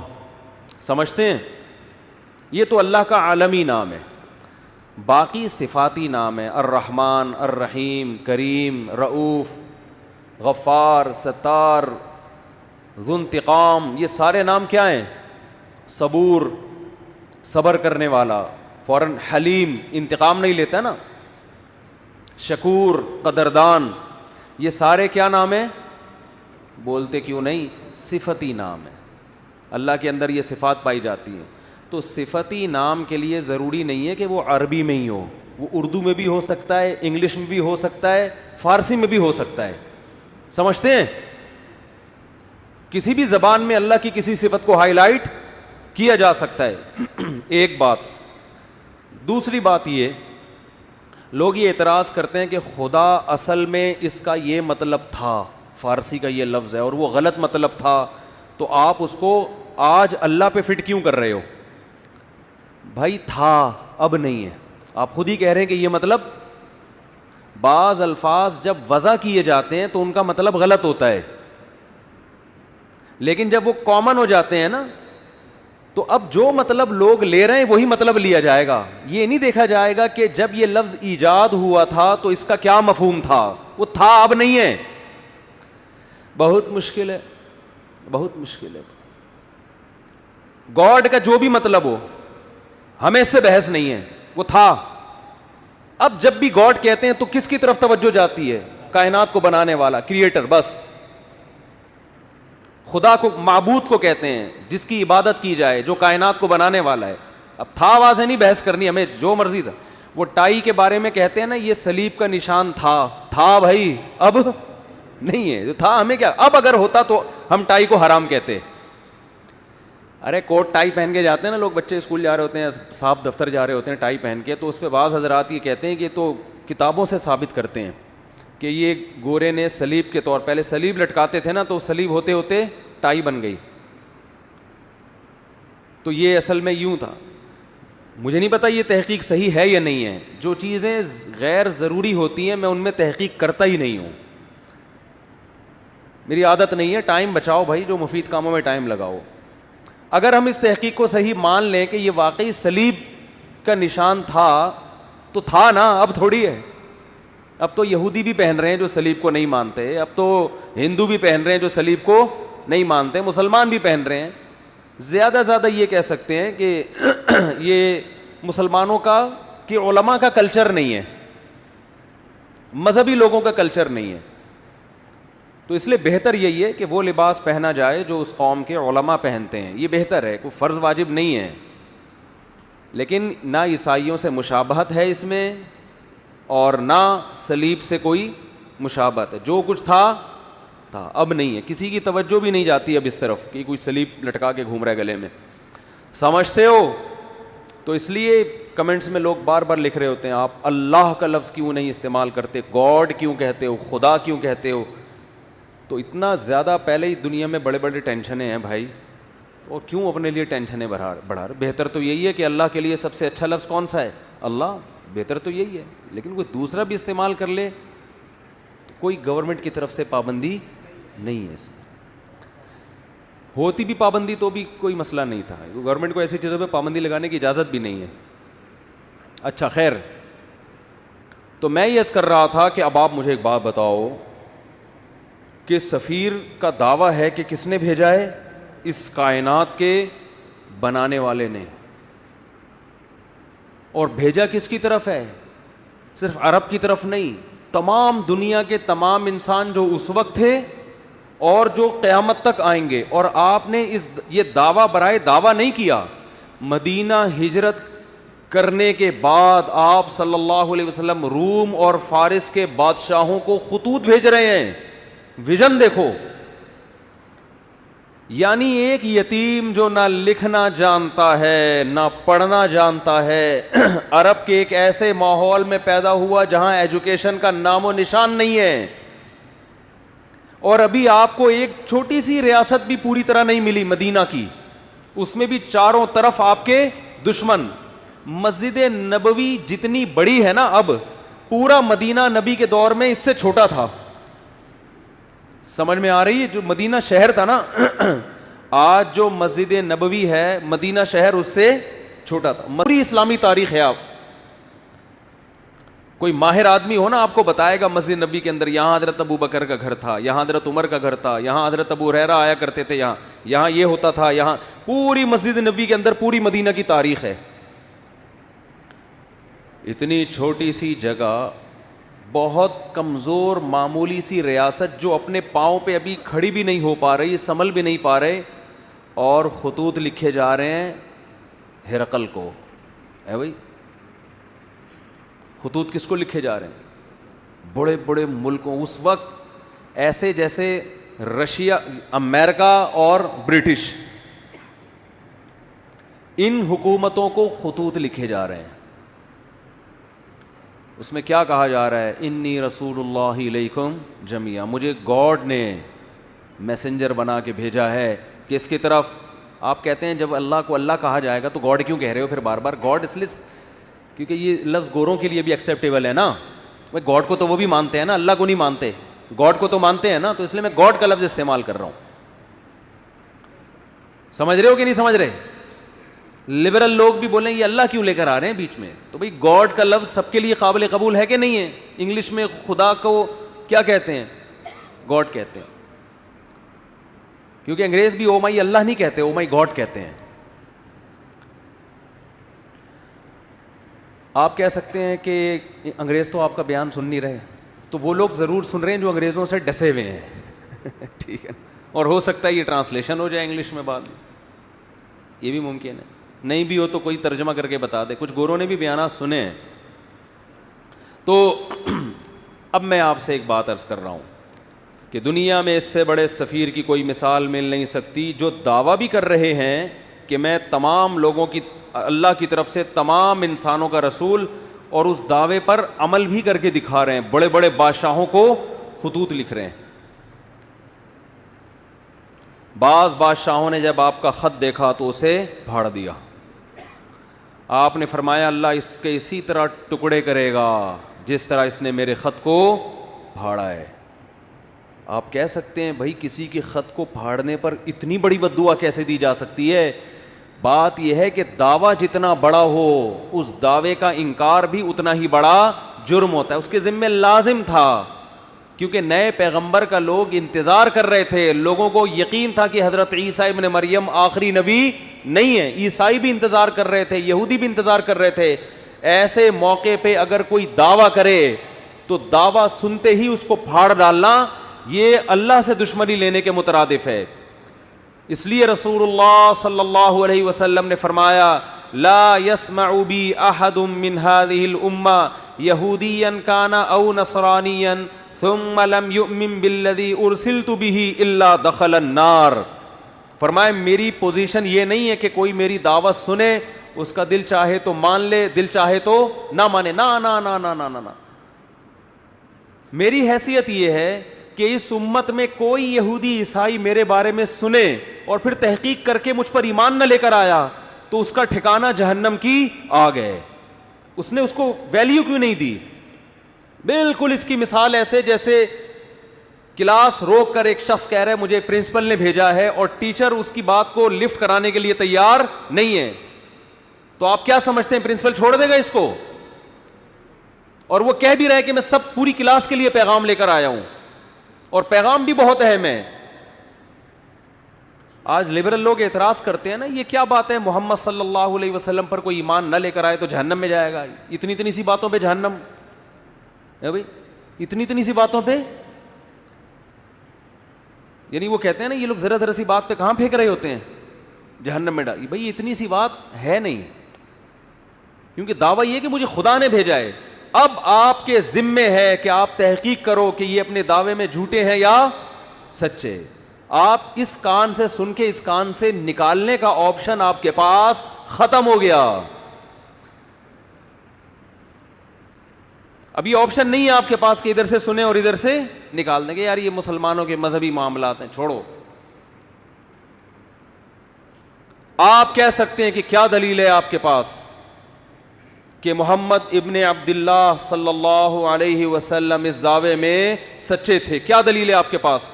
سمجھتے ہیں؟ یہ تو اللہ کا عالمی نام ہے. باقی صفاتی نام ہے, الرحمن, الرحیم, کریم, رؤوف, غفار, ستار, ذو انتقام, یہ سارے نام کیا ہیں؟ صبور, صبر کرنے والا, فوراً حلیم, انتقام نہیں لیتا نا, شکور, قدردان, یہ سارے کیا نام ہیں؟ بولتے کیوں نہیں؟ صفتی نام ہے. اللہ کے اندر یہ صفات پائی جاتی ہیں. تو صفتی نام کے لیے ضروری نہیں ہے کہ وہ عربی میں ہی ہو, وہ اردو میں بھی ہو سکتا ہے, انگلش میں بھی ہو سکتا ہے, فارسی میں بھی ہو سکتا ہے. سمجھتے ہیں؟ کسی بھی زبان میں اللہ کی کسی صفت کو ہائی لائٹ کیا جا سکتا ہے. ایک بات. دوسری بات یہ, لوگ یہ اعتراض کرتے ہیں کہ خدا اصل میں اس کا یہ مطلب تھا, فارسی کا یہ لفظ ہے اور وہ غلط مطلب تھا, تو آپ اس کو آج اللہ پہ فٹ کیوں کر رہے ہو؟ بھائی تھا, اب نہیں ہے. آپ خود ہی کہہ رہے ہیں کہ یہ مطلب. بعض الفاظ جب وضع کیے جاتے ہیں تو ان کا مطلب غلط ہوتا ہے, لیکن جب وہ کامن ہو جاتے ہیں نا تو اب جو مطلب لوگ لے رہے ہیں وہی مطلب لیا جائے گا. یہ نہیں دیکھا جائے گا کہ جب یہ لفظ ایجاد ہوا تھا تو اس کا کیا مفہوم تھا. وہ تھا, اب نہیں ہے. بہت مشکل ہے, بہت مشکل ہے. گاڈ کا جو بھی مطلب ہو, ہمیں اس سے بحث نہیں ہے, وہ تھا. اب جب بھی گاڈ کہتے ہیں تو کس کی طرف توجہ جاتی ہے؟ کائنات کو بنانے والا, کریٹر. بس خدا کو, معبود کو کہتے ہیں جس کی عبادت کی جائے, جو کائنات کو بنانے والا ہے. اب تھا واضح نہیں بحث کرنی, ہمیں جو مرضی تھا. وہ ٹائی کے بارے میں کہتے ہیں نا یہ صلیب کا نشان تھا بھائی, اب نہیں ہے. جو تھا ہمیں کیا, اب اگر ہوتا تو ہم ٹائی کو حرام کہتے. ارے کوٹ ٹائی پہن کے جاتے ہیں نا لوگ, بچے اسکول جا رہے ہوتے ہیں, صاحب دفتر جا رہے ہوتے ہیں ٹائی پہن کے, تو اس پہ بعض حضرات یہ کہتے ہیں کہ تو کتابوں سے ثابت کرتے ہیں کہ یہ گورے نے صلیب کے طور, پہلے صلیب لٹکاتے تھے نا تو صلیب ہوتے ہوتے ٹائی بن گئی, تو یہ اصل میں یوں تھا. مجھے نہیں پتا یہ تحقیق صحیح ہے یا نہیں ہے. جو چیزیں غیر ضروری ہوتی ہیں میں ان میں تحقیق کرتا ہی نہیں ہوں, میری عادت نہیں ہے. ٹائم بچاؤ بھائی, جو مفید کاموں میں ٹائم لگاؤ. اگر ہم اس تحقیق کو صحیح مان لیں کہ یہ واقعی صلیب کا نشان تھا تو تھا نا, اب تھوڑی ہے. اب تو یہودی بھی پہن رہے ہیں جو صلیب کو نہیں مانتے, اب تو ہندو بھی پہن رہے ہیں جو صلیب کو نہیں مانتے, مسلمان بھی پہن رہے ہیں. زیادہ زیادہ یہ کہہ سکتے ہیں کہ یہ مسلمانوں کا, کہ علماء کا کلچر نہیں ہے, مذہبی لوگوں کا کلچر نہیں ہے. تو اس لیے بہتر یہی ہے کہ وہ لباس پہنا جائے جو اس قوم کے علماء پہنتے ہیں, یہ بہتر ہے. کوئی فرض واجب نہیں ہے, لیکن نہ عیسائیوں سے مشابہت ہے اس میں اور نہ صلیب سے کوئی مشابہت ہے. جو کچھ تھا, اب نہیں ہے. کسی کی توجہ بھی نہیں جاتی اب اس طرف کہ کوئی صلیب لٹکا کے گھوم رہا ہے گلے میں. سمجھتے ہو؟ تو اس لیے کمنٹس میں لوگ بار بار لکھ رہے ہوتے ہیں آپ اللہ کا لفظ کیوں نہیں استعمال کرتے, گاڈ کیوں کہتے ہو, خدا کیوں کہتے ہو. تو اتنا زیادہ پہلے ہی دنیا میں بڑے بڑے ٹینشنیں ہیں بھائی, اور کیوں اپنے لیے ٹینشنیں بڑھا رہے. بہتر تو یہی ہے کہ اللہ کے لیے سب سے اچھا لفظ کون سا ہے؟ اللہ. بہتر تو یہی ہے, لیکن کوئی دوسرا بھی استعمال کر لے تو کوئی گورنمنٹ کی طرف سے پابندی نہیں ہے. اس میں ہوتی بھی پابندی تو بھی کوئی مسئلہ نہیں تھا, گورنمنٹ کو ایسی چیزوں پہ پابندی لگانے کی اجازت بھی نہیں ہے. اچھا خیر, تو میں یہ عرض کر رہا تھا کہ اب آپ مجھے ایک بات بتاؤ کہ سفیر کا دعویٰ ہے کہ کس نے بھیجا ہے؟ اس کائنات کے بنانے والے نے. اور بھیجا کس کی طرف ہے؟ صرف عرب کی طرف نہیں, تمام دنیا کے تمام انسان جو اس وقت تھے اور جو قیامت تک آئیں گے. اور آپ نے یہ دعویٰ برائے دعویٰ نہیں کیا. مدینہ ہجرت کرنے کے بعد آپ صلی اللہ علیہ وسلم روم اور فارس کے بادشاہوں کو خطوط بھیج رہے ہیں. ویژن دیکھو. یعنی ایک یتیم جو نہ لکھنا جانتا ہے نہ پڑھنا جانتا ہے, عرب کے ایک ایسے ماحول میں پیدا ہوا جہاں ایجوکیشن کا نام و نشان نہیں ہے, اور ابھی آپ کو ایک چھوٹی سی ریاست بھی پوری طرح نہیں ملی مدینہ کی, اس میں بھی چاروں طرف آپ کے دشمن. مسجد نبوی جتنی بڑی ہے نا اب, پورا مدینہ نبی کے دور میں اس سے چھوٹا تھا. سمجھ میں آ رہی ہے؟ جو مدینہ شہر تھا نا, آج جو مسجد نبوی ہے مدینہ شہر اس سے چھوٹا تھا. پوری اسلامی تاریخ ہے. آپ کوئی ماہر آدمی ہو نا, آپ کو بتائے گا مسجد نبی کے اندر یہاں حضرت ابو بکر کا گھر تھا, یہاں حضرت عمر کا گھر تھا, یہاں حضرت ابو ہریرہ آیا کرتے تھے, یہاں یہ ہوتا تھا, یہاں پوری مسجد نبی کے اندر پوری مدینہ کی تاریخ ہے. اتنی چھوٹی سی جگہ, بہت کمزور معمولی سی ریاست جو اپنے پاؤں پہ ابھی کھڑی بھی نہیں ہو پا رہی, سنبھل بھی نہیں پا رہے, اور خطوط لکھے جا رہے ہیں ہرقل کو. ہے بھائی, خطوط کس کو لکھے جا رہے ہیں؟ بڑے بڑے ملکوں, اس وقت ایسے جیسے رشیا, امریکہ اور برٹش, ان حکومتوں کو خطوط لکھے جا رہے ہیں. اس میں کیا کہا جا رہا ہے؟ انی رسول اللہ علیکم جمیعا, مجھے گاڈ نے میسنجر بنا کے بھیجا ہے. کس کی طرف؟ آپ کہتے ہیں جب اللہ کو اللہ کہا جائے گا تو گاڈ کیوں کہہ رہے ہو پھر بار بار؟ گاڈ اس لیے کیونکہ یہ لفظ گوروں کے لیے بھی ایکسیپٹیبل ہے نا. بھائی گاڈ کو تو وہ بھی مانتے ہیں نا, اللہ کو نہیں مانتے, گاڈ کو تو مانتے ہیں نا, تو اس لیے میں گاڈ کا لفظ استعمال کر رہا ہوں. سمجھ رہے ہو کہ نہیں سمجھ رہے؟ لبرل لوگ بھی بولیں یہ اللہ کیوں لے کر آ رہے ہیں بیچ میں, تو بھائی گاڈ کا لفظ سب کے لیے قابل قبول ہے کہ نہیں ہے؟ انگلش میں خدا کو کیا کہتے ہیں؟ گاڈ کہتے ہیں, کیونکہ انگریز بھی او مائی اللہ نہیں کہتے, او مائی گاڈ کہتے ہیں. آپ کہہ سکتے ہیں کہ انگریز تو آپ کا بیان سن نہیں رہے, تو وہ لوگ ضرور سن رہے ہیں جو انگریزوں سے ڈسے ہوئے ہیں. ٹھیک ہے, اور ہو سکتا ہے یہ ٹرانسلیشن ہو جائے انگلش میں بعد میں, یہ بھی ممکن ہے. نہیں بھی ہو تو کوئی ترجمہ کر کے بتا دے. کچھ گوروں نے بھی بیانات سنے ہیں. تو اب میں آپ سے ایک بات عرض کر رہا ہوں کہ دنیا میں اس سے بڑے سفیر کی کوئی مثال مل نہیں سکتی, جو دعویٰ بھی کر رہے ہیں کہ میں تمام لوگوں کی, اللہ کی طرف سے تمام انسانوں کا رسول, اور اس دعوے پر عمل بھی کر کے دکھا رہے ہیں. بڑے بڑے بادشاہوں کو خطوط لکھ رہے ہیں. بعض بادشاہوں نے جب آپ کا خط دیکھا تو اسے پھاڑ دیا. آپ نے فرمایا اللہ اس کے اسی طرح ٹکڑے کرے گا جس طرح اس نے میرے خط کو پھاڑا ہے. آپ کہہ سکتے ہیں بھائی کسی کے خط کو پھاڑنے پر اتنی بڑی بد دعا کیسے دی جا سکتی ہے؟ بات یہ ہے کہ دعویٰ جتنا بڑا ہو اس دعوے کا انکار بھی اتنا ہی بڑا جرم ہوتا ہے. اس کے ذمہ لازم تھا, کیونکہ نئے پیغمبر کا لوگ انتظار کر رہے تھے. لوگوں کو یقین تھا کہ حضرت عیسیٰ ابن مریم آخری نبی نہیں ہے. عیسائی بھی انتظار کر رہے تھے, یہودی بھی انتظار کر رہے تھے. ایسے موقع پہ اگر کوئی دعویٰ کرے تو دعویٰ سنتے ہی اس کو پھاڑ ڈالنا یہ اللہ سے دشمنی لینے کے مترادف ہے. اس لیے رسول اللہ صلی اللہ علیہ وسلم نے فرمایا لا يسمع بی احد من هذه الامة یہودیا کان او نصرانیا ثم لم يؤمن بالذی ارسلت به الا دخل النار. فرمایا میری پوزیشن یہ نہیں ہے کہ کوئی میری دعوت سنے, اس کا دل چاہے تو مان لے, دل چاہے تو نہ مانے. نا نا نا نا نا نا, میری حیثیت یہ ہے کہ اس امت میں کوئی یہودی عیسائی میرے بارے میں سنے اور پھر تحقیق کر کے مجھ پر ایمان نہ لے کر آیا تو اس کا ٹھکانہ جہنم کی آگ ہے. اس نے اس کو ویلیو کیوں نہیں دی؟ بالکل اس کی مثال ایسے جیسے کلاس روک کر ایک شخص کہہ رہا ہے مجھے پرنسپل نے بھیجا ہے, اور ٹیچر اس کی بات کو لفٹ کرانے کے لیے تیار نہیں ہے, تو آپ کیا سمجھتے ہیں پرنسپل چھوڑ دے گا اس کو؟ اور وہ کہہ بھی رہا ہے کہ میں سب پوری کلاس کے لیے پیغام لے کر آیا ہوں, اور پیغام بھی بہت اہم ہے. آج لبرل لوگ اعتراض کرتے ہیں نا, یہ کیا بات ہے محمد صلی اللہ علیہ وسلم پر کوئی ایمان نہ لے کر آئے تو جہنم میں جائے گا, اتنی سی باتوں پہ جہنم ہے بھائی. اتنی سی باتوں پہ. یعنی وہ کہتے ہیں نا یہ لوگ ذرا سی بات پہ کہاں پھینک رہے ہوتے ہیں, جہنم میں ڈال. بھائی اتنی سی بات ہے نہیں, کیونکہ دعویٰ یہ کہ مجھے خدا نے بھیجا ہے. اب آپ کے ذمے ہے کہ آپ تحقیق کرو کہ یہ اپنے دعوے میں جھوٹے ہیں یا سچے. آپ اس کان سے سن کے اس کان سے نکالنے کا آپشن آپ کے پاس ختم ہو گیا. ابھی آپشن نہیں ہے آپ کے پاس کہ ادھر سے سنیں اور ادھر سے نکال دیں گے یار یہ مسلمانوں کے مذہبی معاملات ہیں, چھوڑو. آپ کہہ سکتے ہیں کہ کیا دلیل ہے آپ کے پاس کہ محمد ابن عبداللہ صلی اللہ علیہ وسلم اس دعوے میں سچے تھے, کیا دلیل ہے آپ کے پاس؟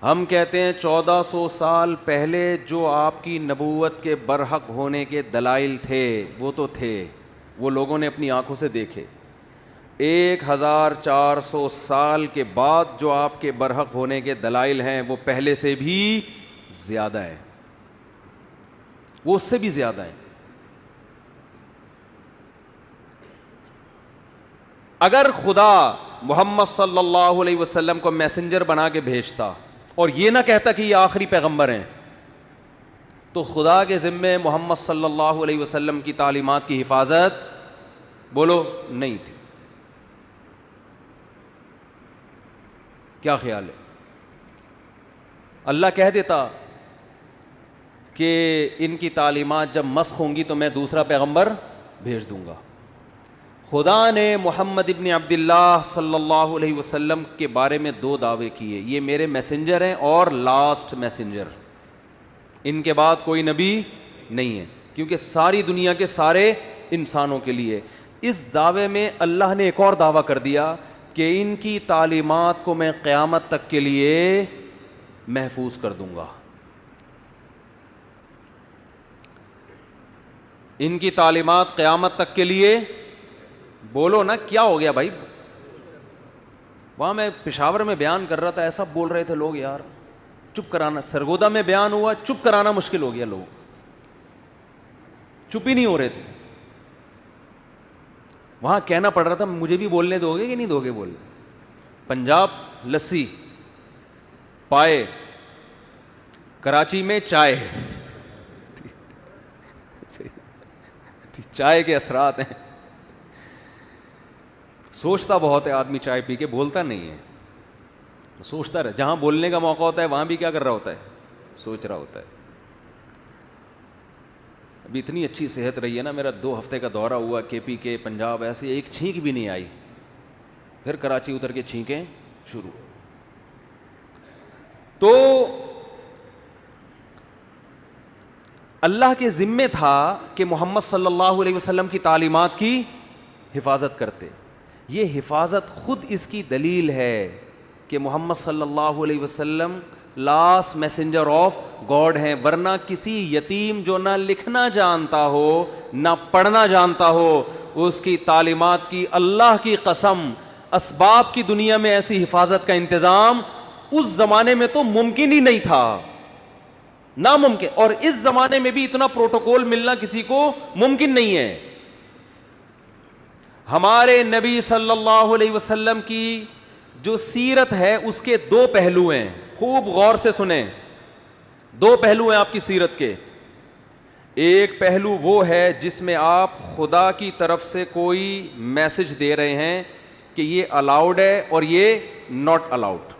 ہم کہتے ہیں 1400 سال پہلے جو آپ کی نبوت کے برحق ہونے کے دلائل تھے وہ تو تھے, وہ لوگوں نے اپنی آنکھوں سے دیکھے. 1400 سال کے بعد جو آپ کے برحق ہونے کے دلائل ہیں وہ پہلے سے بھی زیادہ ہیں, وہ اس سے بھی زیادہ ہیں. اگر خدا محمد صلی اللہ علیہ وسلم کو میسنجر بنا کے بھیجتا اور یہ نہ کہتا کہ یہ آخری پیغمبر ہیں, تو خدا کے ذمے محمد صلی اللہ علیہ وسلم کی تعلیمات کی حفاظت بولو نہیں تھی. کیا خیال ہے؟ اللہ کہہ دیتا کہ ان کی تعلیمات جب مسخ ہوں گی تو میں دوسرا پیغمبر بھیج دوں گا. خدا نے محمد ابن عبداللہ صلی اللہ علیہ وسلم کے بارے میں 2 دعوے کیے, یہ میرے میسنجر ہیں اور لاسٹ میسنجر, ان کے بعد کوئی نبی نہیں ہے, کیونکہ ساری دنیا کے سارے انسانوں کے لیے. اس دعوے میں اللہ نے ایک اور دعویٰ کر دیا کہ ان کی تعلیمات کو میں قیامت تک کے لیے محفوظ کر دوں گا. ان کی تعلیمات قیامت تک کے لیے, بولو نا کیا ہو گیا بھائی؟ وہاں میں پشاور میں بیان کر رہا تھا, ایسا بول رہے تھے لوگ یار, چپ کرانا. سرگودا میں بیان ہوا, چپ کرانا مشکل ہو گیا, لوگ چپ ہی نہیں ہو رہے تھے. وہاں کہنا پڑ رہا تھا مجھے بھی بولنے دو گے کہ نہیں دو گے بولنے. پنجاب لسی پائے, کراچی میں چائے, چائے کے اثرات ہیں. سوچتا بہت ہے آدمی, چائے پی کے بولتا نہیں ہے, سوچتا رہے. جہاں بولنے کا موقع ہوتا ہے وہاں بھی کیا کر رہا ہوتا ہے, سوچ رہا ہوتا ہے. ابھی اتنی اچھی صحت رہی ہے نا, میرا 2 ہفتے کا دورہ ہوا کے پی کے پنجاب, ایسے ایک چھینک بھی نہیں آئی. پھر کراچی اتر کے چھینکیں شروع. تو اللہ کے ذمے تھا کہ محمد صلی اللہ علیہ وسلم کی تعلیمات کی حفاظت کرتے. یہ حفاظت خود اس کی دلیل ہے کہ محمد صلی اللہ علیہ وسلم لاسٹ میسنجر آف گاڈ ہیں, ورنہ کسی یتیم جو نہ لکھنا جانتا ہو نہ پڑھنا جانتا ہو, اس کی تعلیمات کی اللہ کی قسم اسباب کی دنیا میں ایسی حفاظت کا انتظام اس زمانے میں تو ممکن ہی نہیں تھا, ناممکن. اور اس زمانے میں بھی اتنا پروٹوکول ملنا کسی کو ممکن نہیں ہے. ہمارے نبی صلی اللہ علیہ وسلم کی جو سیرت ہے اس کے 2 پہلو ہیں, خوب غور سے سنیں. 2 پہلو ہیں آپ کی سیرت کے. ایک پہلو وہ ہے جس میں آپ خدا کی طرف سے کوئی میسج دے رہے ہیں کہ یہ الاؤڈ ہے اور یہ ناٹ الاؤڈ.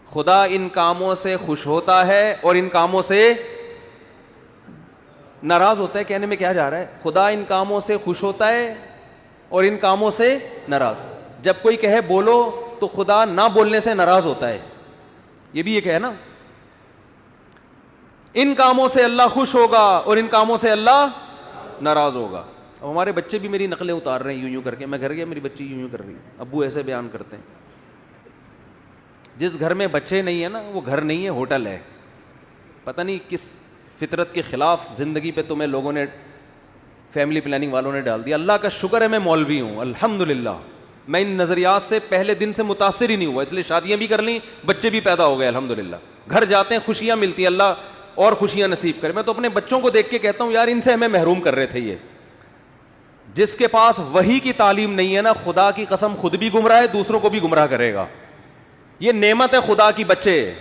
خدا ان کاموں سے خوش ہوتا ہے اور ان کاموں سے ناراض ہوتا ہے. کہنے میں کیا جا رہا ہے؟ خدا ان کاموں سے خوش ہوتا ہے اور ان کاموں سے ناراض. جب کوئی کہے بولو تو خدا نہ بولنے سے ناراض ہوتا ہے, یہ بھی ایک ہے نا. ان کاموں سے اللہ خوش ہوگا اور ان کاموں سے اللہ ناراض ہوگا. اب ہمارے بچے بھی میری نقلیں اتار رہے ہیں یوں کر کے. میں گھر گیا, میری بچی یوں کر رہی ہے, ابو ایسے بیان کرتے ہیں. جس گھر میں بچے نہیں ہیں نا وہ گھر نہیں ہے, ہوٹل ہے. پتہ نہیں کس فطرت کے خلاف زندگی پہ تمہیں لوگوں نے, فیملی پلاننگ والوں نے ڈال دیا. اللہ کا شکر ہے میں مولوی ہوں الحمدللہ, میں ان نظریات سے پہلے دن سے متاثر ہی نہیں ہوا, اس لیے شادیاں بھی کر لیں, بچے بھی پیدا ہو گئے الحمدللہ. گھر جاتے ہیں خوشیاں ملتی ہیں, اللہ اور خوشیاں نصیب کرے. میں تو اپنے بچوں کو دیکھ کے کہتا ہوں یار ان سے ہمیں محروم کر رہے تھے. یہ جس کے پاس وحی کی تعلیم نہیں ہے نا, خدا کی قسم خود بھی گمراہ ہے, دوسروں کو بھی گمراہ کرے گا. یہ نعمت ہے خدا کی بچے,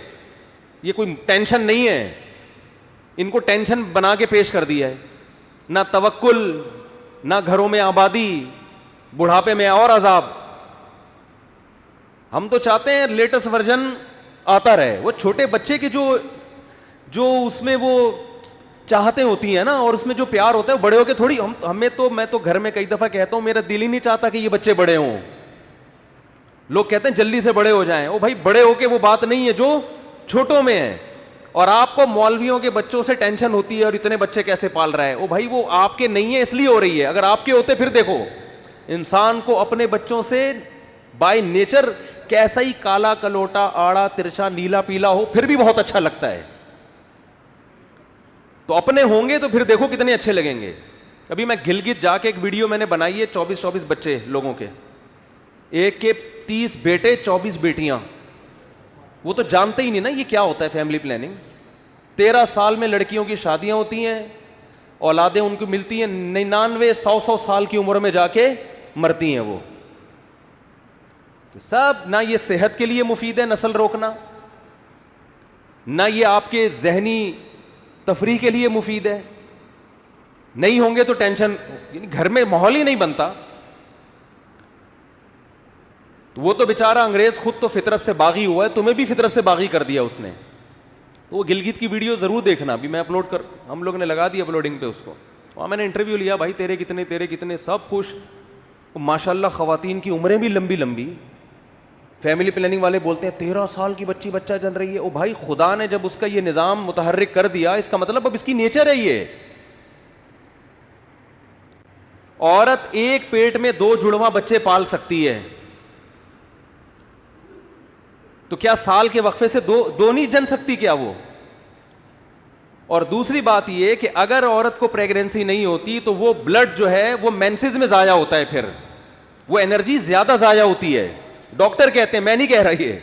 یہ کوئی ٹینشن نہیں ہے. ان کو ٹینشن بنا کے پیش کر دیا ہے. نہ توکل, نہ گھروں میں آبادی, بڑھاپے میں اور عذاب. ہم تو چاہتے ہیں لیٹسٹ ورژن آتا رہے. وہ چھوٹے بچے کی جو اس میں وہ چاہتے ہوتی ہیں نا, اور اس میں جو پیار ہوتا ہے, وہ بڑے ہو کے تھوڑی میں تو گھر میں کئی دفعہ کہتا ہوں, میرا دل ہی نہیں چاہتا کہ یہ بچے بڑے ہوں. لوگ کہتے ہیں جلدی سے بڑے ہو جائیں. او بھائی, بڑے ہو کے وہ بات نہیں ہے جو چھوٹوں میں ہے. اور آپ کو مولویوں کے بچوں سے ٹینشن ہوتی ہے اور اتنے بچے کیسے پال رہا ہے. او بھائی, وہ آپ کے نہیں ہے اس لیے ہو رہی ہے. اگر آپ کے ہوتے پھر دیکھو, انسان کو اپنے بچوں سے بائی نیچر کیسا ہی کالا کلوٹا آڑا ترچا نیلا پیلا ہو پھر بھی بہت اچھا لگتا ہے. تو اپنے ہوں گے تو پھر دیکھو کتنے اچھے لگیں گے. ابھی میں گلگت جا کے ایک ویڈیو میں نے بنائی ہے, 24 بچے لوگوں کے, ایک کے 30 بیٹے 24 بیٹیاں. وہ تو جانتے ہی نہیں نا یہ کیا ہوتا ہے فیملی پلاننگ. 13 سال میں لڑکیوں کی شادیاں ہوتی ہیں, اولادیں ان کو ملتی ہیں, 99-100 سال کی عمر میں جا کے مرتی ہیں وہ. تو سب نہ یہ صحت کے لیے مفید ہے نسل روکنا, نہ یہ آپ کے ذہنی تفریح کے لیے مفید ہے. نہیں ہوں گے تو ٹینشن, یعنی گھر میں ماحول ہی نہیں بنتا. تو وہ تو بیچارہ انگریز خود تو فطرت سے باغی ہوا ہے, تمہیں بھی فطرت سے باغی کر دیا اس نے. تو وہ گلگت کی ویڈیو ضرور دیکھنا, ابھی میں ہم لوگ نے لگا دی اپلوڈنگ پہ اس کو. وہاں میں نے انٹرویو لیا, بھائی تیرے کتنے, سب خوش. ماشاء اللہ خواتین کی عمریں بھی لمبی. فیملی پلاننگ والے بولتے ہیں 13 سال کی بچہ جن رہی ہے. او بھائی, خدا نے جب اس کا یہ نظام متحرک کر دیا, اس کا مطلب اب اس کی نیچر ہے یہ. عورت ایک پیٹ میں 2 جڑواں بچے پال سکتی ہے, تو کیا سال کے وقفے سے دو نہیں جن سکتی کیا وہ؟ اور دوسری بات یہ کہ اگر عورت کو پریگنینسی نہیں ہوتی تو وہ بلڈ جو ہے وہ مینسز میں ضائع ہوتا ہے, پھر وہ انرجی زیادہ ضائع ہوتی ہے. ڈاکٹر کہتے ہیں, میں نہیں کہہ رہی ہے,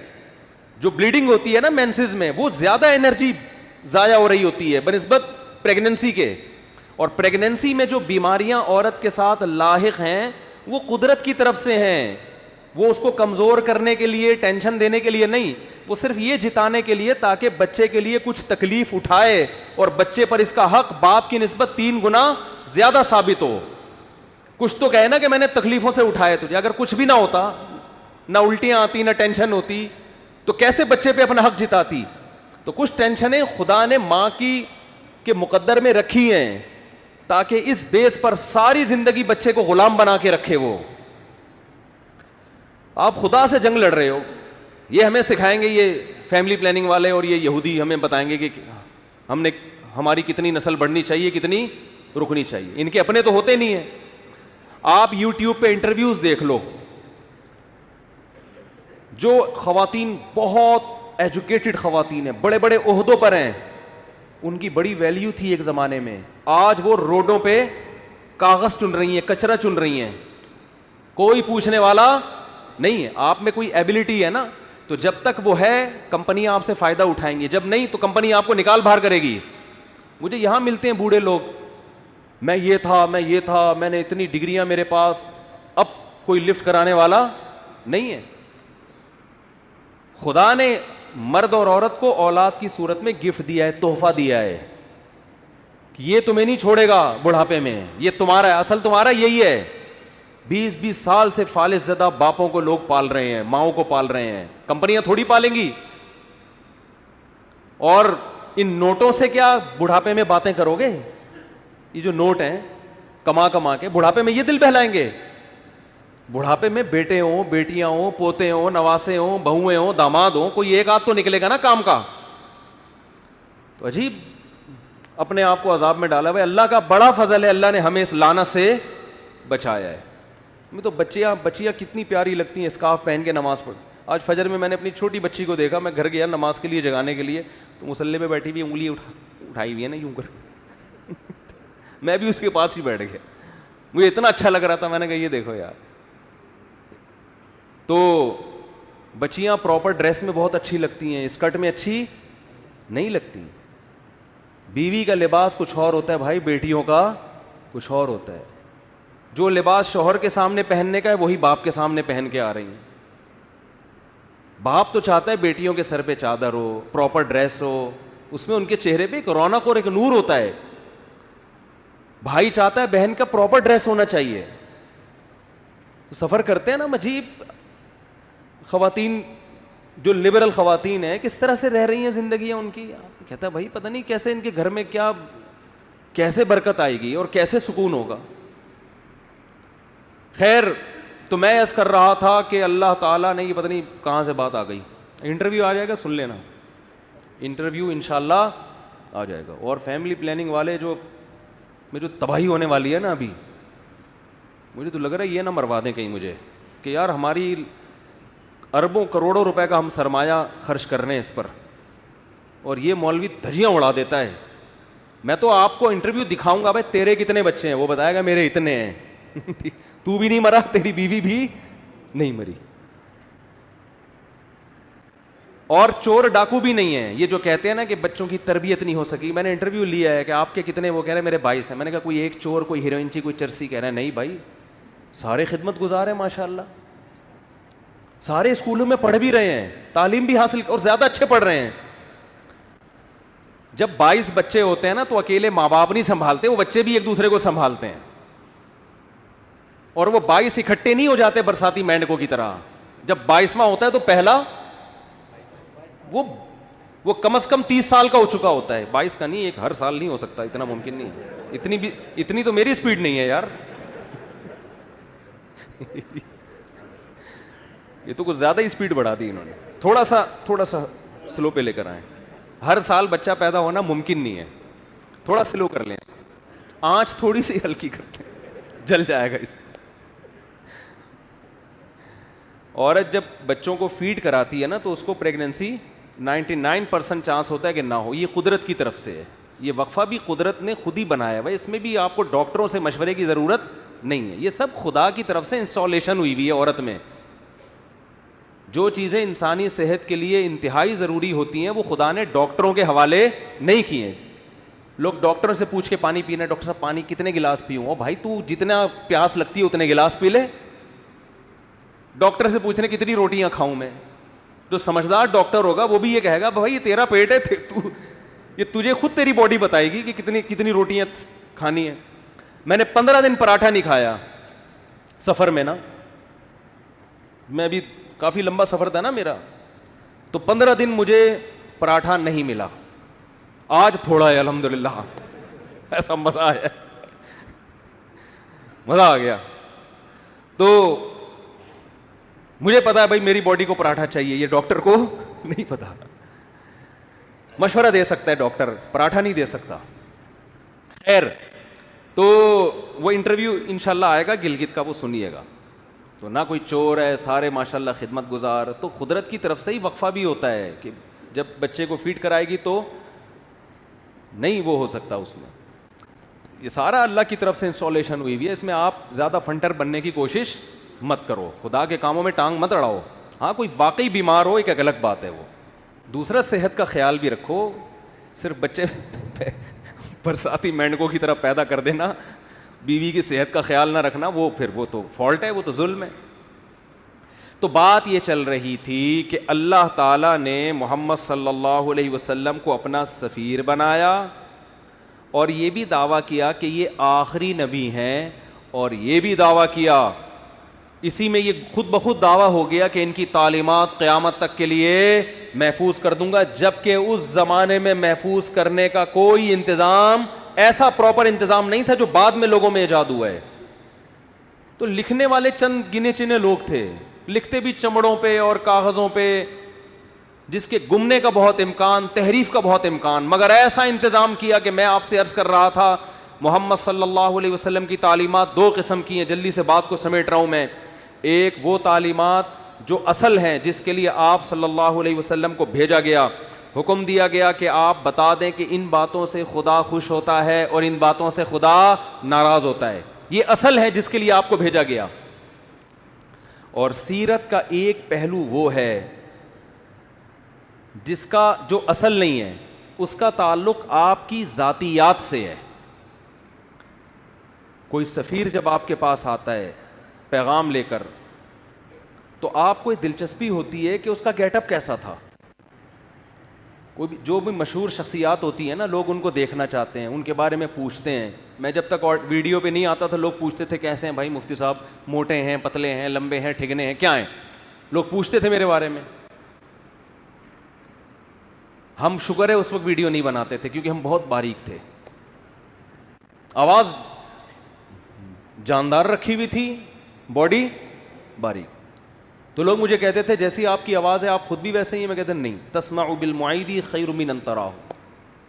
جو بلیڈنگ ہوتی ہے نا مینسز میں, وہ زیادہ انرجی ضائع ہو رہی ہوتی ہے بنسبت پریگنینسی کے. اور پریگنینسی میں جو بیماریاں عورت کے ساتھ لاحق ہیں وہ قدرت کی طرف سے ہیں. وہ اس کو کمزور کرنے کے لیے, ٹینشن دینے کے لیے نہیں, وہ صرف یہ جتانے کے لیے تاکہ بچے کے لیے کچھ تکلیف اٹھائے اور بچے پر اس کا حق باپ کی نسبت 3 گنا زیادہ ثابت ہو. کچھ تو کہے نا کہ میں نے تکلیفوں سے اٹھائے تجھے. اگر کچھ بھی نہ ہوتا, نہ الٹیاں آتی, نہ ٹینشن ہوتی, تو کیسے بچے پہ اپنا حق جتاتی؟ تو کچھ ٹینشنیں خدا نے ماں کی کے مقدر میں رکھی ہیں تاکہ اس بیس پر ساری زندگی بچے کو غلام بنا کے رکھے. وہ آپ خدا سے جنگ لڑ رہے ہو. یہ ہمیں سکھائیں گے یہ فیملی پلاننگ والے, اور یہ یہودی ہمیں بتائیں گے کہ ہماری کتنی نسل بڑھنی چاہیے, کتنی رکنی چاہیے. ان کے اپنے تو ہوتے نہیں ہیں. آپ یوٹیوب پہ انٹرویوز دیکھ لو, جو خواتین بہت ایجوکیٹڈ خواتین ہیں, بڑے بڑے عہدوں پر ہیں, ان کی بڑی ویلیو تھی ایک زمانے میں. آج وہ روڈوں پہ کاغذ چن رہی ہیں, کچرا چن رہی ہیں, کوئی پوچھنے والا نہیں ہے. آپ میں کوئی ایبلٹی ہے نا, تو جب تک وہ ہے کمپنیاں آپ سے فائدہ اٹھائیں گی, جب نہیں تو کمپنی آپ کو نکال باہر کرے گی. مجھے یہاں ملتے ہیں بوڑھے لوگ, میں یہ تھا, میں نے اتنی ڈگریاں میرے پاس, اب کوئی لفٹ کرانے والا نہیں ہے. خدا نے مرد اور عورت کو اولاد کی صورت میں گفٹ دیا ہے, تحفہ دیا ہے کہ یہ تمہیں نہیں چھوڑے گا بڑھاپے میں, یہ تمہارا ہے, اصل تمہارا یہی ہے. 20 سال سے فالج زدہ باپوں کو لوگ پال رہے ہیں, ماؤں کو پال رہے ہیں, کمپنیاں تھوڑی پالیں گی. اور ان نوٹوں سے کیا بڑھاپے میں باتیں کرو گے؟ یہ جو نوٹ ہیں کما کے بڑھاپے میں یہ دل بہلائیں گے. بڑھاپے میں بیٹے ہوں, بیٹیاں ہوں, پوتے ہوں, نواسے ہوں, بہویں ہوں, داماد ہوں, کوئی ایک آدھ تو نکلے گا نا کام کا. تو عجیب اپنے آپ کو عذاب میں ڈالا ہوا ہے. اللہ کا بڑا فضل ہے, اللہ نے ہمیں اس لعنت سے بچایا ہے. میں تو بچیاں کتنی پیاری لگتی ہیں اسکارف پہن کے نماز پڑھ. آج فجر میں نے اپنی چھوٹی بچی کو دیکھا, میں گھر گیا نماز کے لیے جگانے کے لیے, تو مصلی پہ بیٹھی ہوئی انگلی اٹھائی ہوئی ہے نا یوں کر, میں بھی اس کے پاس ہی بیٹھ گیا. مجھے اتنا اچھا لگ رہا تھا, میں نے کہا یہ دیکھو یار. تو بچیاں پراپر ڈریس میں بہت اچھی لگتی ہیں, اسکرٹ میں اچھی نہیں لگتی. بیوی کا لباس کچھ اور ہوتا ہے بھائی, بیٹیوں کا کچھ اور ہوتا ہے. جو لباس شوہر کے سامنے پہننے کا ہے وہی باپ کے سامنے پہن کے آ رہی ہیں. باپ تو چاہتا ہے بیٹیوں کے سر پہ چادر ہو, پراپر ڈریس ہو, اس میں ان کے چہرے پہ ایک رونق اور ایک نور ہوتا ہے. بھائی چاہتا ہے بہن کا پراپر ڈریس ہونا چاہیے. سفر کرتے ہیں نا, عجیب خواتین جو لبرل خواتین ہیں کس طرح سے رہ رہی ہیں زندگیاں ان کی. کہتا ہے بھائی پتہ نہیں کیسے ان کے گھر میں کیا کیسے برکت آئے گی اور کیسے سکون ہوگا. خیر, تو میں عرض کر رہا تھا کہ اللہ تعالیٰ نے, یہ پتہ نہیں کہاں سے بات آ گئی, انٹرویو آ جائے گا, سن لینا, انٹرویو انشاءاللہ آ جائے گا. اور فیملی پلاننگ والے جو تباہی ہونے والی ہے نا ابھی, مجھے تو لگ رہا ہے یہ نہ مروا دیں کہیں مجھے کہ یار ہماری اربوں کروڑوں روپے کا ہم سرمایہ خرچ کر رہے ہیں اس پر, اور یہ مولوی دھجیاں اڑا دیتا ہے. میں تو آپ کو انٹرویو دکھاؤں گا, بھائی تیرے کتنے بچے ہیں, وہ بتائے گا میرے اتنے ہیں. تو بھی نہیں مرا, تیری بیوی بھی نہیں مری, اور چور ڈاکو بھی نہیں ہے. یہ جو کہتے ہیں نا کہ بچوں کی تربیت نہیں ہو سکی, میں نے انٹرویو لیا ہے کہ آپ کے کتنے, وہ کہہ رہے ہیں میرے 22 ہیں. میں نے کہا کوئی ایک چور, کوئی ہیروئنچی, کوئی چرسی. کہہ رہے ہیں نہیں بھائی سارے خدمت گزار ہیں ماشاء اللہ, سارے اسکولوں میں پڑھ بھی رہے ہیں, تعلیم بھی حاصل اور زیادہ اچھے پڑھ رہے ہیں. جب 22 بچے ہوتے ہیں نا تو اکیلے ماں باپ نہیں سنبھالتے, وہ بچے بھی ایک دوسرے کو سنبھالتے ہیں. اور وہ 22 اکٹھے نہیں ہو جاتے برساتی مینڈکوں کی طرح. جب 22واں ہوتا ہے تو پہلا وہ کم از کم 30 سال کا ہو چکا ہوتا ہے. 22 کا نہیں, ایک ہر سال نہیں ہو سکتا, اتنا ممکن نہیں ہے. اتنی تو میری اسپیڈ نہیں ہے یار. یہ تو کچھ زیادہ ہی اسپیڈ بڑھا دی انہوں نے. تھوڑا سا سلو پہ لے کر آئیں. ہر سال بچہ پیدا ہونا ممکن نہیں ہے, تھوڑا سلو کر لیں, آنچ تھوڑی سی ہلکی کر لیں, جل جائے گا اس سے. عورت جب بچوں کو فیڈ کراتی ہے نا تو اس کو پریگننسی 99% چانس ہوتا ہے کہ نہ ہو. یہ قدرت کی طرف سے ہے, یہ وقفہ بھی قدرت نے خود ہی بنایا ہے, اس میں بھی آپ کو ڈاکٹروں سے مشورے کی ضرورت نہیں ہے. یہ سب خدا کی طرف سے انسٹالیشن ہوئی ہوئی ہے عورت میں. جو چیزیں انسانی صحت کے لیے انتہائی ضروری ہوتی ہیں وہ خدا نے ڈاکٹروں کے حوالے نہیں کی ہیں. لوگ ڈاکٹر سے پوچھ کے پانی پینا, ڈاکٹر صاحب پانی کتنے گلاس پیوں؟ او بھائی تو جتنا پیاس لگتی ہے اتنے گلاس پی لے. ڈاکٹر سے پوچھنے کتنی روٹیاں کھاؤں میں؟ جو سمجھدار ڈاکٹر ہوگا وہ بھی یہ کہے گا بھائی یہ تیرا پیٹ ہے, یہ تجھے خود تیری باڈی بتائے گی کہ کتنی روٹیاں کھانی ہیں. میں نے 15 دن پراٹھا نہیں کھایا سفر میں نا, میں ابھی کافی لمبا سفر تھا نا میرا, تو 15 دن مجھے پراٹھا نہیں ملا. آج پھوڑا ہے الحمدللہ, ایسا مزہ آیا, مزہ آ گیا. تو مجھے پتا ہے بھائی میری باڈی کو پراٹھا چاہیے, یہ ڈاکٹر کو نہیں پتا. مشورہ دے سکتا ہے ڈاکٹر, پراٹھا نہیں دے سکتا. خیر, تو وہ انٹرویو انشاءاللہ آئے گا گلگت کا, وہ سنیے گا. تو نہ کوئی چور ہے, سارے ماشاءاللہ خدمت گزار. تو قدرت کی طرف سے ہی وقفہ بھی ہوتا ہے کہ جب بچے کو فیڈ کرائے گی تو نہیں وہ ہو سکتا اس میں. یہ سارا اللہ کی طرف سے انسٹالیشن ہوئی ہوئی ہے, اس میں آپ زیادہ فنٹر بننے کی کوشش مت کرو, خدا کے کاموں میں ٹانگ مت اڑاؤ. ہاں کوئی واقعی بیمار ہو ایک الگ بات ہے وہ. دوسرا صحت کا خیال بھی رکھو. صرف بچے برساتی مینڈکوں کی طرح پیدا کر دینا, بیوی کی صحت کا خیال نہ رکھنا, وہ پھر وہ تو فالٹ ہے, وہ تو ظلم ہے. تو بات یہ چل رہی تھی کہ اللہ تعالیٰ نے محمد صلی اللہ علیہ وسلم کو اپنا سفیر بنایا اور یہ بھی دعویٰ کیا کہ یہ آخری نبی ہیں, اور یہ بھی دعویٰ کیا, اسی میں یہ خود بخود دعویٰ ہو گیا کہ ان کی تعلیمات قیامت تک کے لیے محفوظ کر دوں گا, جبکہ اس زمانے میں محفوظ کرنے کا کوئی انتظام, ایسا پراپر انتظام نہیں تھا جو بعد میں لوگوں میں ایجاد ہوا ہے. تو لکھنے والے چند گنے چنے لوگ تھے, لکھتے بھی چمڑوں پہ اور کاغذوں پہ, جس کے گمنے کا بہت امکان, تحریف کا بہت امکان, مگر ایسا انتظام کیا کہ میں آپ سے عرض کر رہا تھا محمد صلی اللہ علیہ وسلم کی تعلیمات 2 قسم کی ہیں. جلدی سے بات کو سمیٹ رہا ہوں میں. ایک وہ تعلیمات جو اصل ہیں, جس کے لیے آپ صلی اللہ علیہ وسلم کو بھیجا گیا, حکم دیا گیا کہ آپ بتا دیں کہ ان باتوں سے خدا خوش ہوتا ہے اور ان باتوں سے خدا ناراض ہوتا ہے. یہ اصل ہے جس کے لیے آپ کو بھیجا گیا. اور سیرت کا ایک پہلو وہ ہے جس کا جو اصل نہیں ہے, اس کا تعلق آپ کی ذاتیات سے ہے. کوئی سفیر جب آپ کے پاس آتا ہے پیغام لے کر, تو آپ کو دلچسپی ہوتی ہے کہ اس کا گیٹ اپ کیسا تھا. کوئی بھی جو بھی مشہور شخصیات ہوتی ہیں نا, لوگ ان کو دیکھنا چاہتے ہیں, ان کے بارے میں پوچھتے ہیں. میں جب تک ویڈیو پہ نہیں آتا تھا لوگ پوچھتے تھے کیسے ہیں بھائی مفتی صاحب, موٹے ہیں, پتلے ہیں, لمبے ہیں, ٹھگنے ہیں, کیا ہیں, لوگ پوچھتے تھے میرے بارے میں. ہم شکر ہے اس وقت ویڈیو نہیں بناتے تھے کیونکہ ہم بہت باریک تھے, آواز جاندار رکھی ہوئی تھی, باڈی باریک. تو لوگ مجھے کہتے تھے جیسی آپ کی آواز ہے آپ خود بھی ویسے ہی ہیں. میں کہتا نہیں, تسمع بالمعید خیر من ان تراہ,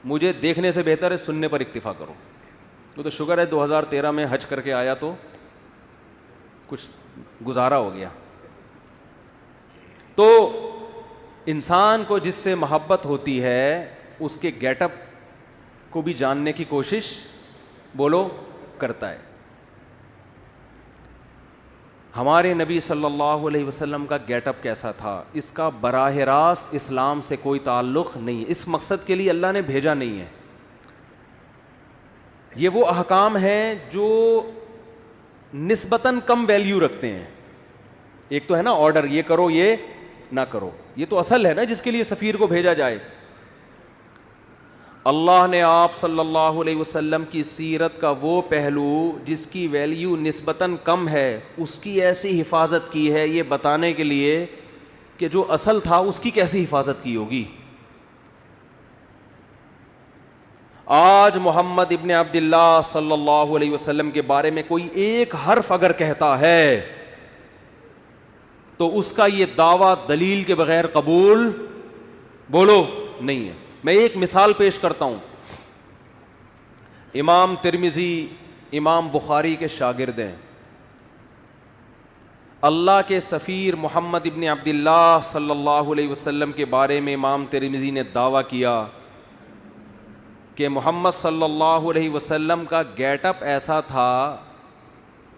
مجھے دیکھنے سے بہتر ہے سننے پر اکتفا کرو. تو شکر ہے 2013 میں حج کر کے آیا تو کچھ گزارا ہو گیا. تو انسان کو جس سے محبت ہوتی ہے اس کے گیٹ اپ کو بھی جاننے کی کوشش بولو کرتا ہے. ہمارے نبی صلی اللہ علیہ وسلم کا گیٹ اپ کیسا تھا, اس کا براہ راست اسلام سے کوئی تعلق نہیں ہے. اس مقصد کے لیے اللہ نے بھیجا نہیں ہے. یہ وہ احکام ہیں جو نسبتاً کم ویلیو رکھتے ہیں. ایک تو ہے نا آرڈر, یہ کرو یہ نہ کرو, یہ تو اصل ہے نا جس کے لیے سفیر کو بھیجا جائے. اللہ نے آپ صلی اللہ علیہ وسلم کی سیرت کا وہ پہلو جس کی ویلیو نسبتاً کم ہے اس کی ایسی حفاظت کی ہے, یہ بتانے کے لیے کہ جو اصل تھا اس کی کیسی حفاظت کی ہوگی. آج محمد ابن عبداللہ صلی اللہ علیہ وسلم کے بارے میں کوئی ایک حرف اگر کہتا ہے تو اس کا یہ دعویٰ دلیل کے بغیر قبول بولو نہیں ہے. میں ایک مثال پیش کرتا ہوں. امام ترمذی امام بخاری کے شاگرد ہیں. اللہ کے سفیر محمد ابن عبداللہ صلی اللہ علیہ وسلم کے بارے میں امام ترمذی نے دعویٰ کیا کہ محمد صلی اللہ علیہ وسلم کا گیٹ اپ ایسا تھا.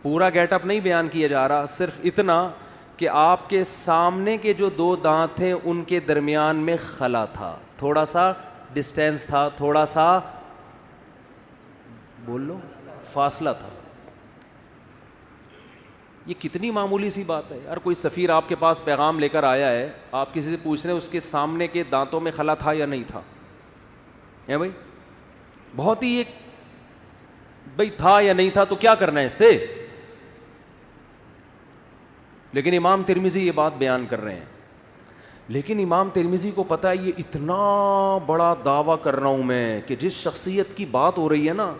پورا گیٹ اپ نہیں بیان کیا جا رہا, صرف اتنا کہ آپ کے سامنے کے جو دو دانت تھے ان کے درمیان میں خلا تھا, تھوڑا سا ڈسٹینس تھا, تھوڑا سا بول لو فاصلہ تھا. یہ کتنی معمولی سی بات ہے یار. کوئی سفیر آپ کے پاس پیغام لے کر آیا ہے, آپ کسی سے پوچھ رہے ہیں اس کے سامنے کے دانتوں میں خلا تھا یا نہیں تھا, ہے بھائی, بہت ہی ایک بھائی تھا یا نہیں تھا تو کیا کرنا ہے اس سے. لیکن امام ترمذی یہ بات بیان کر رہے ہیں. لیکن امام ترمذی کو پتہ ہے یہ اتنا بڑا دعویٰ کر رہا ہوں میں کہ جس شخصیت کی بات ہو رہی ہے نا,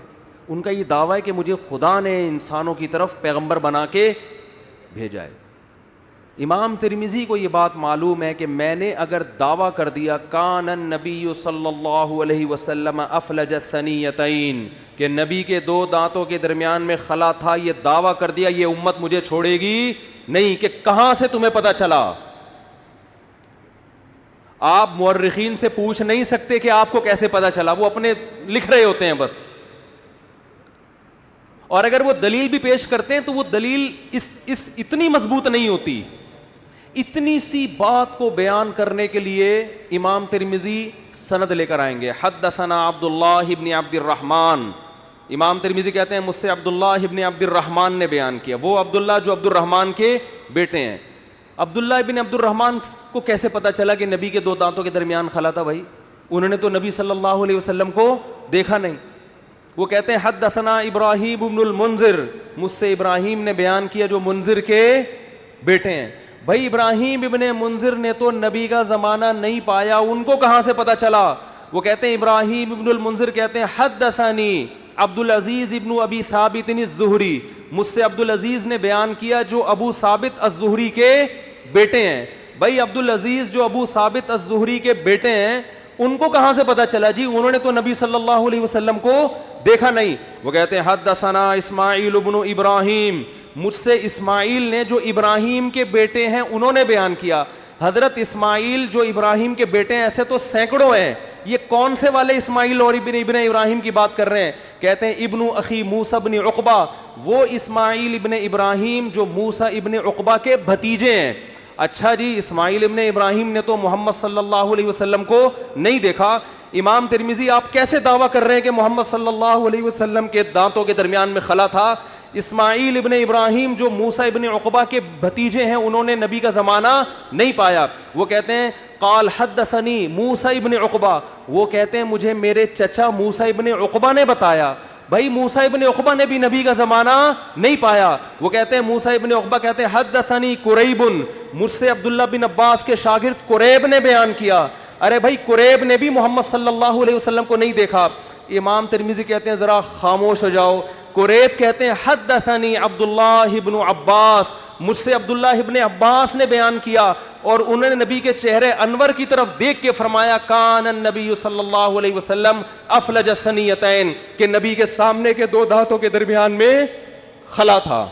ان کا یہ دعویٰ ہے کہ مجھے خدا نے انسانوں کی طرف پیغمبر بنا کے بھیجا ہے. امام ترمذی کو یہ بات معلوم ہے کہ میں نے اگر دعویٰ کر دیا کان النبی صلی اللہ علیہ وسلم افلج الثنیتین, کہ نبی کے دو دانتوں کے درمیان میں خلا تھا, یہ دعویٰ کر دیا, یہ امت مجھے چھوڑے گی نہیں. کہ کہاں سے تمہیں پتہ چلا؟ آپ مورخین سے پوچھ نہیں سکتے کہ آپ کو کیسے پتہ چلا, وہ اپنے لکھ رہے ہوتے ہیں بس. اور اگر وہ دلیل بھی پیش کرتے ہیں تو وہ دلیل اس اتنی مضبوط نہیں ہوتی. اتنی سی بات کو بیان کرنے کے لیے امام ترمذی سند لے کر آئیں گے. حدثنا عبداللہ ابن عبد الرحمن, امام ترمذی کہتے ہیں مجھ سے عبداللہ ابن عبد الرحمن نے بیان کیا. وہ عبداللہ جو عبد الرحمن کے بیٹے ہیں. عبداللہ ابن عبد الرحمن کو کیسے پتا چلا کہ نبی کے دو دانتوں کے درمیان خلا تھا؟ بھائی انہوں نے تو نبی صلی اللہ علیہ وسلم کو دیکھا نہیں. وہ کہتے ہیں حدثنا ابراہیم ابن المنذر, مجھ سے ابراہیم نے بیان کیا جو منذر کے بیٹے ہیں. بھائی ابراہیم ابن منذر نے تو نبی کا زمانہ نہیں پایا, ان کو کہاں سے پتا چلا؟ وہ کہتے ہیں ابراہیم ابن المنذر کہتے ہیں حدثنی عبد العزیز ابن ابی ثابت الزہری, مجھ سے عبد العزیز نے بیان کیا جو ابو ثابت الزہری کے بیٹے ہیں. بھائی عبد العزیز جو ابو ثابت الزہری کے بیٹے ہیں ان کو کہاں سے پتا چلا؟ جی انہوں نے تو نبی صلی اللہ علیہ وسلم کو دیکھا نہیں. وہ کہتے ہیں حدثنا اسماعیل ابن ابراہیم, مجھ سے اسماعیل نے جو ابراہیم کے بیٹے ہیں انہوں نے بیان کیا. حضرت اسماعیل جو ابراہیم کے بیٹے ہیں ایسے تو سینکڑوں ہیں, یہ کون سے والے اسماعیل اور ابن ابراہیم کی بات کر رہے ہیں؟ کہتے ہیں ابن اخی موسیٰ ابن عقبہ, وہ اسماعیل ابن ابراہیم جو موسیٰ ابن عقبہ کے بھتیجے ہیں. اچھا جی, اسماعیل ابن ابراہیم نے تو محمد صلی اللہ علیہ وسلم کو نہیں دیکھا. امام ترمذی آپ کیسے دعویٰ کر رہے ہیں کہ محمد صلی اللہ علیہ وسلم کے دانتوں کے درمیان میں خلا تھا؟ اسماعیل ابن ابراہیم جو موسیٰ ابن عقبہ کے بھتیجے ہیں, انہوں نے نبی کا زمانہ نہیں پایا. وہ کہتے ہیں قال حدثنی موسیٰ ابن عقبہ, وہ کہتے ہیں مجھے میرے چچا موسیٰ ابن عقبہ نے بتایا. بھائی موسیٰ ابن عقبہ نے بھی نبی کا زمانہ نہیں پایا. وہ کہتے ہیں موسیٰ ابن عقبہ کہتے ہیں حدثنی قریب, مجھ سے عبداللہ بن عباس کے شاگرد قریب نے بیان کیا. ارے بھائی قریب نے بھی محمد صلی اللہ علیہ وسلم کو نہیں دیکھا. امام ترمذی کہتے ہیں ذرا خاموش ہو جاؤ. قریب کہتے ہیں حدثنی عبداللہ ابن عباس, مجھ سے عبداللہ ابن عباس نے بیان کیا, اور انہوں نے نبی کے چہرے انور کی طرف دیکھ کے فرمایا کان النبی صلی اللہ علیہ وسلم افلج الثنیتین, کہ نبی کے سامنے کے دو دانتوں کے درمیان میں خلا تھا.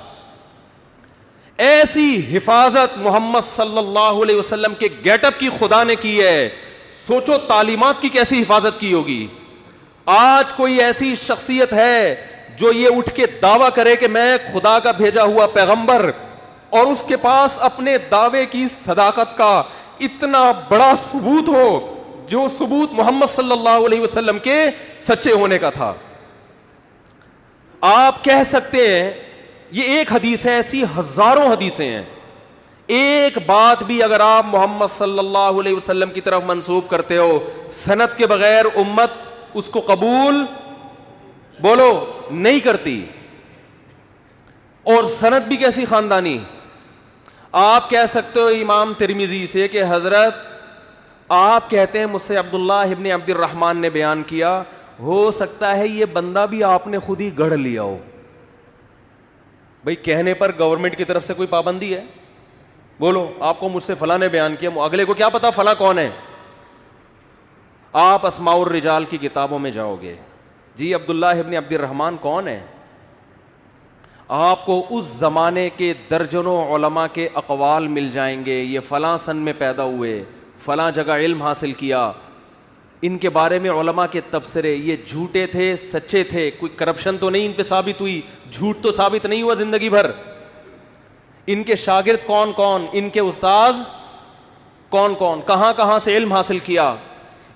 ایسی حفاظت محمد صلی اللہ علیہ وسلم کے گیٹ اپ کی خدا نے کی ہے. سوچو تعلیمات کی کیسی حفاظت کی ہوگی. آج کوئی ایسی شخصیت ہے جو یہ اٹھ کے دعویٰ کرے کہ میں خدا کا بھیجا ہوا پیغمبر, اور اس کے پاس اپنے دعوے کی صداقت کا اتنا بڑا ثبوت ہو جو ثبوت محمد صلی اللہ علیہ وسلم کے سچے ہونے کا تھا. آپ کہہ سکتے ہیں یہ ایک حدیث ہے, ایسی ہزاروں حدیثیں ہیں, ایک بات بھی اگر آپ محمد صلی اللہ علیہ وسلم کی طرف منسوب کرتے ہو سند کے بغیر امت اس کو قبول بولو نہیں کرتی. اور سند بھی کیسی خاندانی. آپ کہہ سکتے ہو امام ترمذی سے کہ حضرت آپ کہتے ہیں مجھ سے عبداللہ ابن عبد الرحمن نے بیان کیا, ہو سکتا ہے یہ بندہ بھی آپ نے خود ہی گڑھ لیا ہو. بھئی کہنے پر گورنمنٹ کی طرف سے کوئی پابندی ہے؟ بولو آپ کو مجھ سے فلاں نے بیان کیا, اگلے کو کیا پتا فلاں کون ہے. آپ اسماء الرجال کی کتابوں میں جاؤ گے, جی عبداللہ ابن عبد الرحمن کون ہے, آپ کو اس زمانے کے درجنوں علماء کے اقوال مل جائیں گے. یہ فلاں سن میں پیدا ہوئے, فلاں جگہ علم حاصل کیا, ان کے بارے میں علماء کے تبصرے, یہ جھوٹے تھے سچے تھے, کوئی کرپشن تو نہیں ان پہ ثابت ہوئی, جھوٹ تو ثابت نہیں ہوا زندگی بھر. ان کے شاگرد کون کون, ان کے استاذ کون کون, کہاں کہاں سے علم حاصل کیا.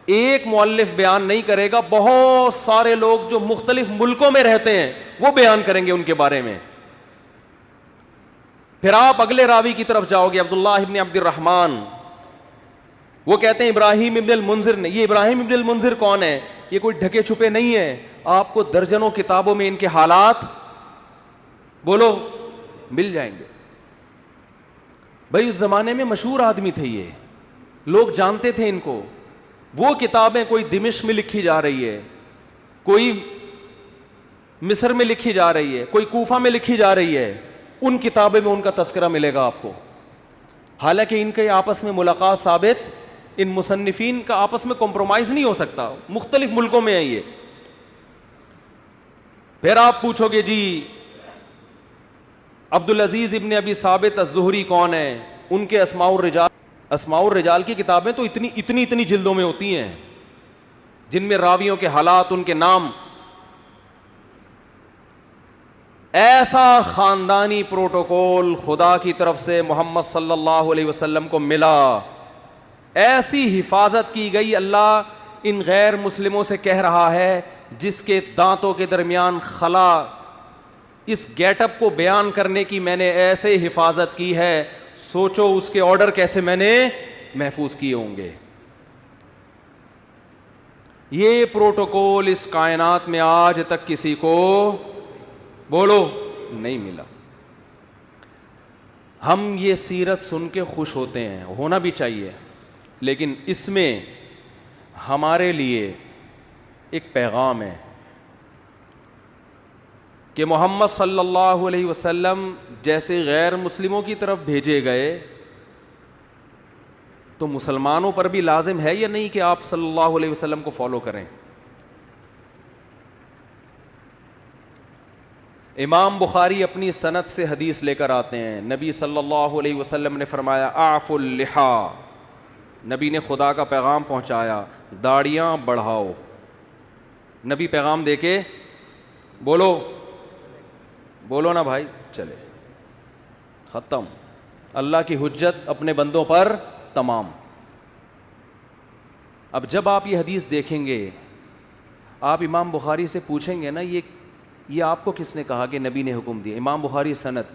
ایک مؤلف بیان نہیں کرے گا, بہت سارے لوگ جو مختلف ملکوں میں رہتے ہیں وہ بیان کریں گے ان کے بارے میں. پھر آپ اگلے راوی کی طرف جاؤ گے, عبداللہ ابن عبد الرحمن, وہ کہتے ہیں ابراہیم ابن المنذر نے. یہ ابراہیم ابن المنذر کون ہے؟ یہ کوئی ڈھکے چھپے نہیں ہے, آپ کو درجنوں کتابوں میں ان کے حالات بولو مل جائیں گے. بھائی اس زمانے میں مشہور آدمی تھے, یہ لوگ جانتے تھے ان کو. وہ کتابیں کوئی دمشق میں لکھی جا رہی ہے, کوئی مصر میں لکھی جا رہی ہے, کوئی کوفہ میں لکھی جا رہی ہے, ان کتابیں میں ان کا تذکرہ ملے گا آپ کو. حالانکہ ان کے آپس میں ملاقات ثابت, ان مصنفین کا آپس میں کمپرومائز نہیں ہو سکتا, مختلف ملکوں میں ہیں یہ. پھر آپ پوچھو گے جی عبدالعزیز ابن ابی ثابت الزہری کون ہے, ان کے اسماء الرجال کی کتابیں تو اتنی جلدوں میں ہوتی ہیں جن میں راویوں کے حالات, ان کے نام. ایسا خاندانی پروٹوکول خدا کی طرف سے محمد صلی اللہ علیہ وسلم کو ملا, ایسی حفاظت کی گئی. اللہ ان غیر مسلموں سے کہہ رہا ہے جس کے دانتوں کے درمیان خلا, اس گیٹ اپ کو بیان کرنے کی میں نے ایسے حفاظت کی ہے, سوچو اس کے آرڈر کیسے میں نے محفوظ کیے ہوں گے. یہ پروٹوکول اس کائنات میں آج تک کسی کو بولو نہیں ملا. ہم یہ سیرت سن کے خوش ہوتے ہیں, ہونا بھی چاہیے, لیکن اس میں ہمارے لیے ایک پیغام ہے کہ محمد صلی اللہ علیہ وسلم جیسے غیر مسلموں کی طرف بھیجے گئے تو مسلمانوں پر بھی لازم ہے یا نہیں کہ آپ صلی اللہ علیہ وسلم کو فالو کریں. امام بخاری اپنی سند سے حدیث لے کر آتے ہیں, نبی صلی اللہ علیہ وسلم نے فرمایا اعفوا اللحا, نبی نے خدا کا پیغام پہنچایا, داڑیاں بڑھاؤ. نبی پیغام دے کے بولو نا بھائی, چلے ختم. اللہ کی حجت اپنے بندوں پر تمام. اب جب آپ یہ حدیث دیکھیں گے, آپ امام بخاری سے پوچھیں گے نا یہ آپ کو کس نے کہا کہ نبی نے حکم دیا؟ امام بخاری سند،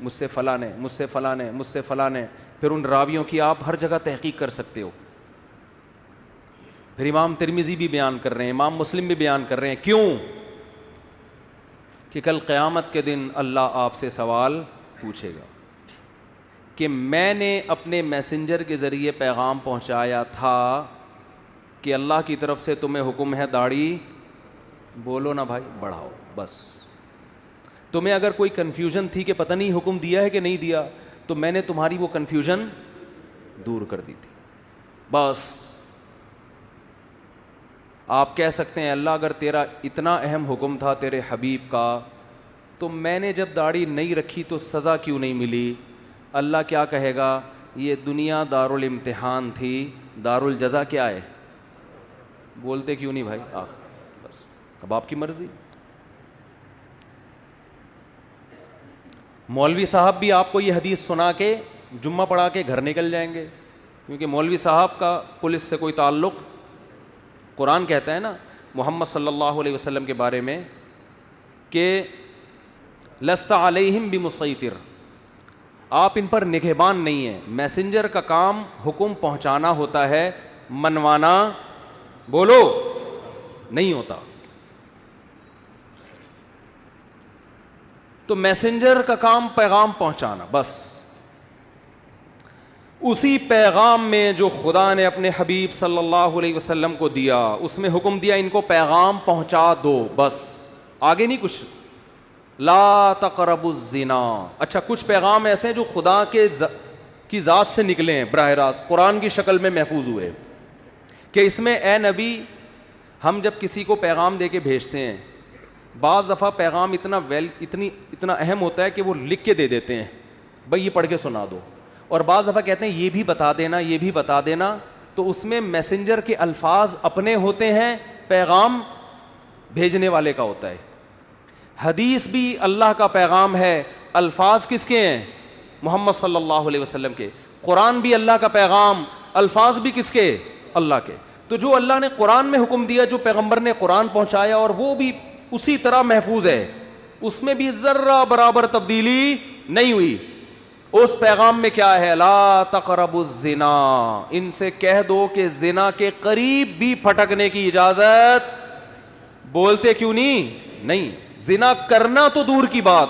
مجھ سے فلاں نے، مجھ سے فلاں نے، مجھ سے فلاں نے، پھر ان راویوں کی آپ ہر جگہ تحقیق کر سکتے ہو. پھر امام ترمذی بھی بیان کر رہے ہیں، امام مسلم بھی بیان کر رہے ہیں. کیوں؟ کہ کل قیامت کے دن اللہ آپ سے سوال پوچھے گا کہ میں نے اپنے میسنجر کے ذریعے پیغام پہنچایا تھا کہ اللہ کی طرف سے تمہیں حکم ہے داڑھی بولو نا بھائی بڑھاؤ. بس تمہیں اگر کوئی کنفیوژن تھی کہ پتہ نہیں حکم دیا ہے کہ نہیں دیا، تو میں نے تمہاری وہ کنفیوژن دور کر دی تھی. بس آپ کہہ سکتے ہیں اللہ اگر تیرا اتنا اہم حکم تھا تیرے حبیب کا، تو میں نے جب داڑھی نہیں رکھی تو سزا کیوں نہیں ملی؟ اللہ کیا کہے گا؟ یہ دنیا دارالامتحان تھی، دارالجزا کیا ہے؟ بولتے کیوں نہیں بھائی؟ بس اب آپ کی مرضی. مولوی صاحب بھی آپ کو یہ حدیث سنا کے جمعہ پڑھا کے گھر نکل جائیں گے، کیونکہ مولوی صاحب کا پولیس سے کوئی تعلق. قرآن کہتا ہے نا محمد صلی اللہ علیہ وسلم کے بارے میں کہ لست علیہم بمسیطر، آپ ان پر نگہبان نہیں ہیں. میسنجر کا کام حکم پہنچانا ہوتا ہے، منوانا بولو نہیں ہوتا. تو میسنجر کا کام پیغام پہنچانا بس. اسی پیغام میں جو خدا نے اپنے حبیب صلی اللہ علیہ وسلم کو دیا، اس میں حکم دیا ان کو پیغام پہنچا دو بس، آگے نہیں کچھ. لا تقربوا الزنا. اچھا کچھ پیغام ایسے ہیں جو خدا کی ذات سے نکلے ہیں، براہ راست قرآن کی شکل میں محفوظ ہوئے، کہ اس میں اے نبی ہم جب کسی کو پیغام دے کے بھیجتے ہیں، بعض دفعہ پیغام اتنا اہم ہوتا ہے کہ وہ لکھ کے دے دیتے ہیں بھائی یہ پڑھ کے سنا دو، اور بعض دفعہ کہتے ہیں یہ بھی بتا دینا، یہ بھی بتا دینا. تو اس میں میسنجر کے الفاظ اپنے ہوتے ہیں، پیغام بھیجنے والے کا ہوتا ہے. حدیث بھی اللہ کا پیغام ہے، الفاظ کس کے ہیں؟ محمد صلی اللہ علیہ وسلم کے. قرآن بھی اللہ کا پیغام، الفاظ بھی کس کے؟ اللہ کے. تو جو اللہ نے قرآن میں حکم دیا، جو پیغمبر نے قرآن پہنچایا، اور وہ بھی اسی طرح محفوظ ہے، اس میں بھی ذرہ برابر تبدیلی نہیں ہوئی. اس پیغام میں کیا ہے؟ لا تقربوا الزنا. ان سے کہہ دو کہ زنا کے قریب بھی پھٹکنے کی اجازت. بولتے کیوں نہیں. زنا کرنا تو دور کی بات.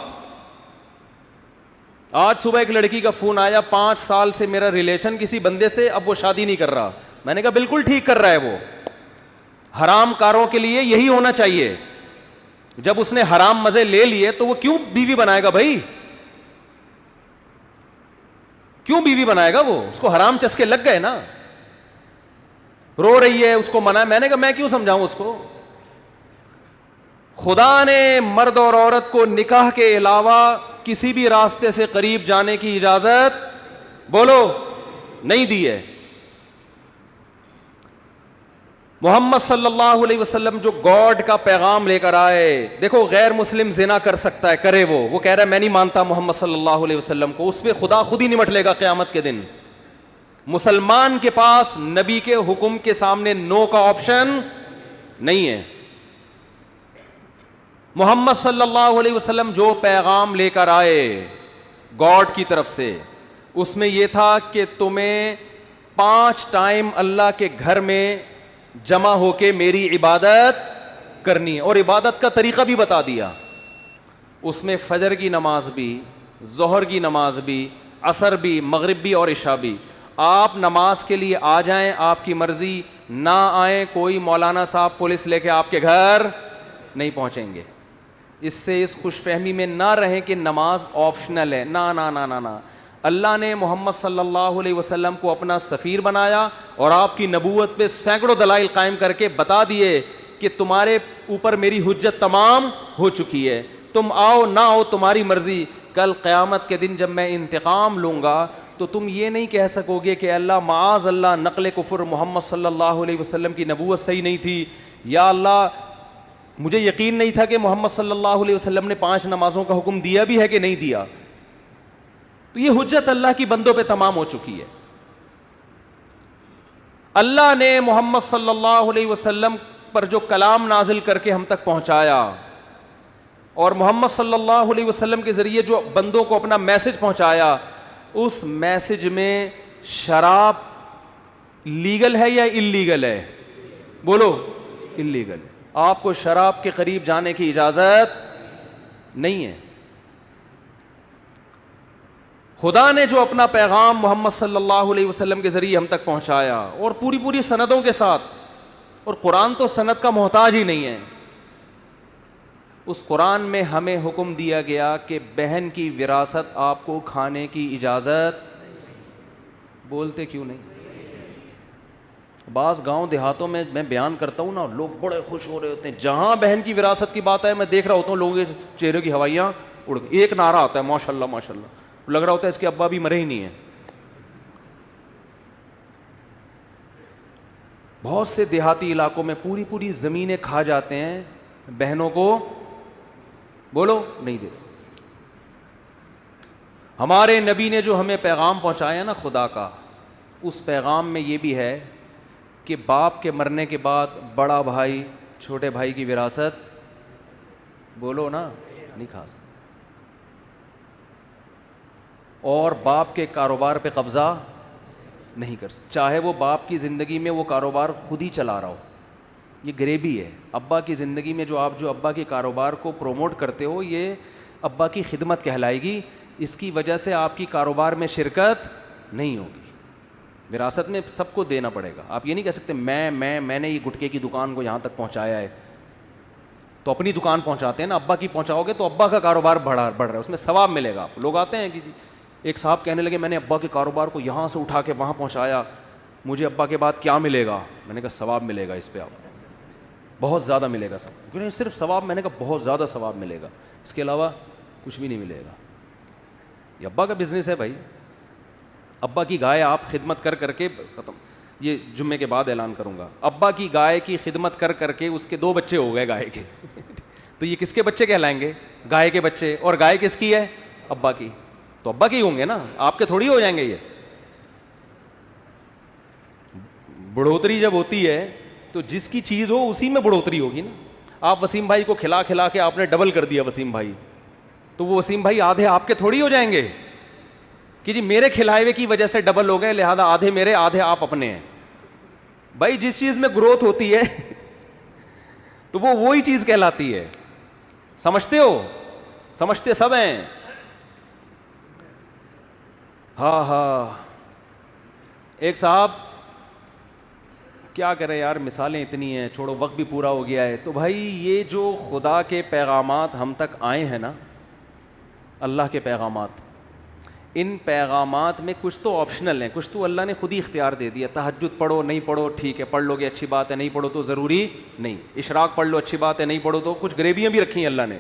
آج صبح ایک لڑکی کا فون آیا، 5 سال سے میرا ریلیشن کسی بندے سے، اب وہ شادی نہیں کر رہا. میں نے کہا بالکل ٹھیک کر رہا ہے، وہ حرام کاروں کے لیے یہی ہونا چاہیے. جب اس نے حرام مزے لے لیے تو وہ کیوں بیوی بنائے گا بھائی؟ کیوں بیوی بنائے گا؟ وہ اس کو حرام چسکے لگ گئے نا. رو رہی ہے، اس کو منع. میں نے کہا میں کیوں سمجھاؤں اس کو؟ خدا نے مرد اور عورت کو نکاح کے علاوہ کسی بھی راستے سے قریب جانے کی اجازت بولو نہیں دی ہے. محمد صلی اللہ علیہ وسلم جو گاڈ کا پیغام لے کر آئے، دیکھو غیر مسلم زنا کر سکتا ہے، کرے وہ کہہ رہا ہے میں نہیں مانتا محمد صلی اللہ علیہ وسلم کو، اس پہ خدا خود ہی نمٹ لے گا قیامت کے دن. مسلمان کے پاس نبی کے حکم کے سامنے نو کا آپشن نہیں ہے. محمد صلی اللہ علیہ وسلم جو پیغام لے کر آئے گاڈ کی طرف سے، اس میں یہ تھا کہ تمہیں 5 ٹائم اللہ کے گھر میں جمع ہو کے میری عبادت کرنی ہے، اور عبادت کا طریقہ بھی بتا دیا. اس میں فجر کی نماز بھی، ظہر کی نماز بھی، عصر بھی، مغرب بھی اور عشاء بھی. آپ نماز کے لیے آ جائیں، آپ کی مرضی، نہ آئیں، کوئی مولانا صاحب پولیس لے کے آپ کے گھر نہیں پہنچیں گے. اس سے اس خوش فہمی میں نہ رہیں کہ نماز آپشنل ہے. نہ نہ نہ نہ نہ. اللہ نے محمد صلی اللہ علیہ وسلم کو اپنا سفیر بنایا، اور آپ کی نبوت پہ سینکڑوں دلائل قائم کر کے بتا دیے کہ تمہارے اوپر میری حجت تمام ہو چکی ہے، تم آؤ نہ آؤ تمہاری مرضی. کل قیامت کے دن جب میں انتقام لوں گا تو تم یہ نہیں کہہ سکو گے کہ اللہ معاذ اللہ نقل کفر، محمد صلی اللہ علیہ وسلم کی نبوت صحیح نہیں تھی، یا اللہ مجھے یقین نہیں تھا کہ محمد صلی اللہ علیہ وسلم نے 5 نمازوں کا حکم دیا بھی ہے کہ نہیں دیا. تو یہ حجت اللہ کی بندوں پہ تمام ہو چکی ہے. اللہ نے محمد صلی اللہ علیہ وسلم پر جو کلام نازل کر کے ہم تک پہنچایا، اور محمد صلی اللہ علیہ وسلم کے ذریعے جو بندوں کو اپنا میسج پہنچایا, اس میسج میں شراب لیگل ہے یا انلیگل ہے؟ بولو, انلیگل ہے. آپ کو شراب کے قریب جانے کی اجازت نہیں ہے. خدا نے جو اپنا پیغام محمد صلی اللہ علیہ وسلم کے ذریعے ہم تک پہنچایا, اور پوری سندوں کے ساتھ, اور قرآن تو سند کا محتاج ہی نہیں ہے, اس قرآن میں ہمیں حکم دیا گیا کہ بہن کی وراثت آپ کو کھانے کی اجازت. بولتے کیوں نہیں؟ بعض گاؤں دیہاتوں میں بیان کرتا ہوں نا, لوگ بڑے خوش ہو رہے ہوتے ہیں. جہاں بہن کی وراثت کی بات ہے, میں دیکھ رہا ہوتا ہوں لوگوں کے چہرے کی ہوائیاں اڑ, ایک نعرہ آتا ہے ماشاء اللہ ماشاء اللہ, لگ رہا ہوتا ہے اس کے ابا بھی مرے ہی نہیں ہیں. بہت سے دیہاتی علاقوں میں پوری زمینیں کھا جاتے ہیں, بہنوں کو بولو نہیں دیتے. ہمارے نبی نے جو ہمیں پیغام پہنچایا نا خدا کا, اس پیغام میں یہ بھی ہے کہ باپ کے مرنے کے بعد بڑا بھائی چھوٹے بھائی کی وراثت, بولو نا, نہیں کھا سکتا, اور باپ کے کاروبار پہ قبضہ نہیں کر سکتا, چاہے وہ باپ کی زندگی میں وہ کاروبار خود ہی چلا رہا ہو. یہ غریبی ہے. ابا کی زندگی میں جو ابا کے کاروبار کو پروموٹ کرتے ہو, یہ ابا کی خدمت کہلائے گی. اس کی وجہ سے آپ کی کاروبار میں شرکت نہیں ہوگی. وراثت میں سب کو دینا پڑے گا. آپ یہ نہیں کہہ سکتے میں نے یہ گٹکے کی دکان کو یہاں تک پہنچایا ہے, تو اپنی دکان پہنچاتے ہیں نا, ابا کی پہنچاؤ گے تو ابا کا کاروبار بڑھ رہا ہے, اس میں ثواب ملے گا. لوگ آتے ہیں کہ ایک صاحب کہنے لگے میں نے ابا کے کاروبار کو یہاں سے اٹھا کے وہاں پہنچایا, مجھے ابا کے بعد کیا ملے گا؟ میں نے کہا ثواب ملے گا, اس پہ آپ بہت زیادہ ملے گا ثواب. صرف ثواب؟ میں نے کہا بہت زیادہ ثواب ملے گا, اس کے علاوہ کچھ بھی نہیں ملے گا. یہ ابا کا بزنس ہے بھائی. ابا کی گائے آپ خدمت کر کے ختم, یہ جمعے کے بعد اعلان کروں گا. ابا کی گائے کی خدمت کر کے اس کے 2 بچے ہو گئے گائے کے, تو یہ کس کے بچے کہلائیں گے؟ گائے کے بچے. اور گائے کس کی ہے؟ ابا کی. تو ابا کے ہی ہوں گے نا, آپ کے تھوڑی ہو جائیں گے. یہ بڑھوتری جب ہوتی ہے تو جس کی چیز ہو اسی میں بڑھوتری ہوگی نا. آپ وسیم بھائی کو کھلا کے آپ نے ڈبل کر دیا وسیم بھائی, تو وہ وسیم بھائی آدھے آپ کے تھوڑی ہو جائیں گے کہ جی میرے کھلائے ہوئے کی وجہ سے ڈبل ہو گئے, لہذا آدھے میرے آدھے آپ اپنے ہیں. بھائی جس چیز میں گروتھ ہوتی ہے تو وہ وہی چیز کہلاتی ہے. سمجھتے ہو؟ سمجھتے سب ہیں. ہاں ایک صاحب, کیا کریں یار, مثالیں اتنی ہیں, چھوڑو وقت بھی پورا ہو گیا ہے. تو بھائی یہ جو خدا کے پیغامات ہم تک آئے ہیں نا, اللہ کے پیغامات, ان پیغامات میں کچھ تو آپشنل ہیں, کچھ تو اللہ نے خود ہی اختیار دے دیا. تہجد پڑھو, نہیں پڑھو ٹھیک ہے, پڑھ لو گے اچھی بات ہے, نہیں پڑھو تو ضروری نہیں. اشراق پڑھ لو اچھی بات ہے, نہیں پڑھو تو کچھ غریبیاں بھی رکھی ہیں اللہ نے,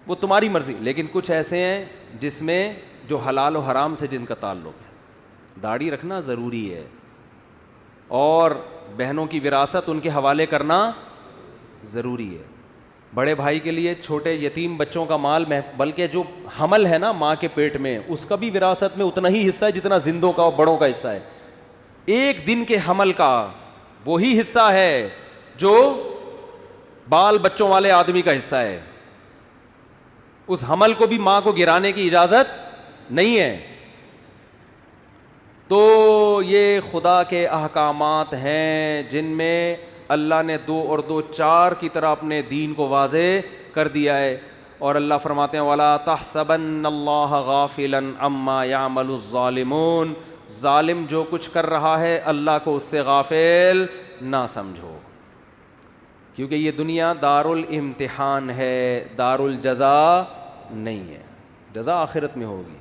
وہ تمہاری مرضی. لیکن کچھ ایسے ہیں جس میں جو حلال و حرام سے جن کا تعلق ہے. داڑھی رکھنا ضروری ہے, اور بہنوں کی وراثت ان کے حوالے کرنا ضروری ہے. بڑے بھائی کے لیے چھوٹے یتیم بچوں کا مال, بلکہ جو حمل ہے نا ماں کے پیٹ میں, اس کا بھی وراثت میں اتنا ہی حصہ ہے جتنا زندوں کا اور بڑوں کا حصہ ہے. ایک دن کے حمل کا وہی حصہ ہے جو بال بچوں والے آدمی کا حصہ ہے. اس حمل کو بھی ماں کو گرانے کی اجازت نہیں ہے. تو یہ خدا کے احکامات ہیں جن میں اللہ نے 2 اور 2 4 کی طرح اپنے دین کو واضح کر دیا ہے. اور اللہ فرماتے ہیں وَلَا تَحْسَبَنَّ اللَّهَ غَافِلًا عَمَّا يَعْمَلُ الظَّالِمُونَ, ظالم جو کچھ کر رہا ہے اللہ کو اس سے غافل نہ سمجھو, کیونکہ یہ دنیا دار الامتحان ہے, دار الجزا نہیں ہے. جزا آخرت میں ہوگی.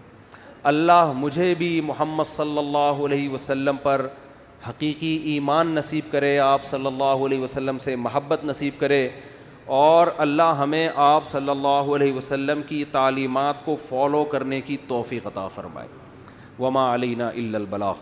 اللہ مجھے بھی محمد صلی اللہ علیہ وسلم پر حقیقی ایمان نصیب کرے, آپ صلی اللہ علیہ وسلم سے محبت نصیب کرے, اور اللہ ہمیں آپ صلی اللہ علیہ وسلم کی تعلیمات کو فالو کرنے کی توفیق عطا فرمائے. وما علینا الا البلاغ.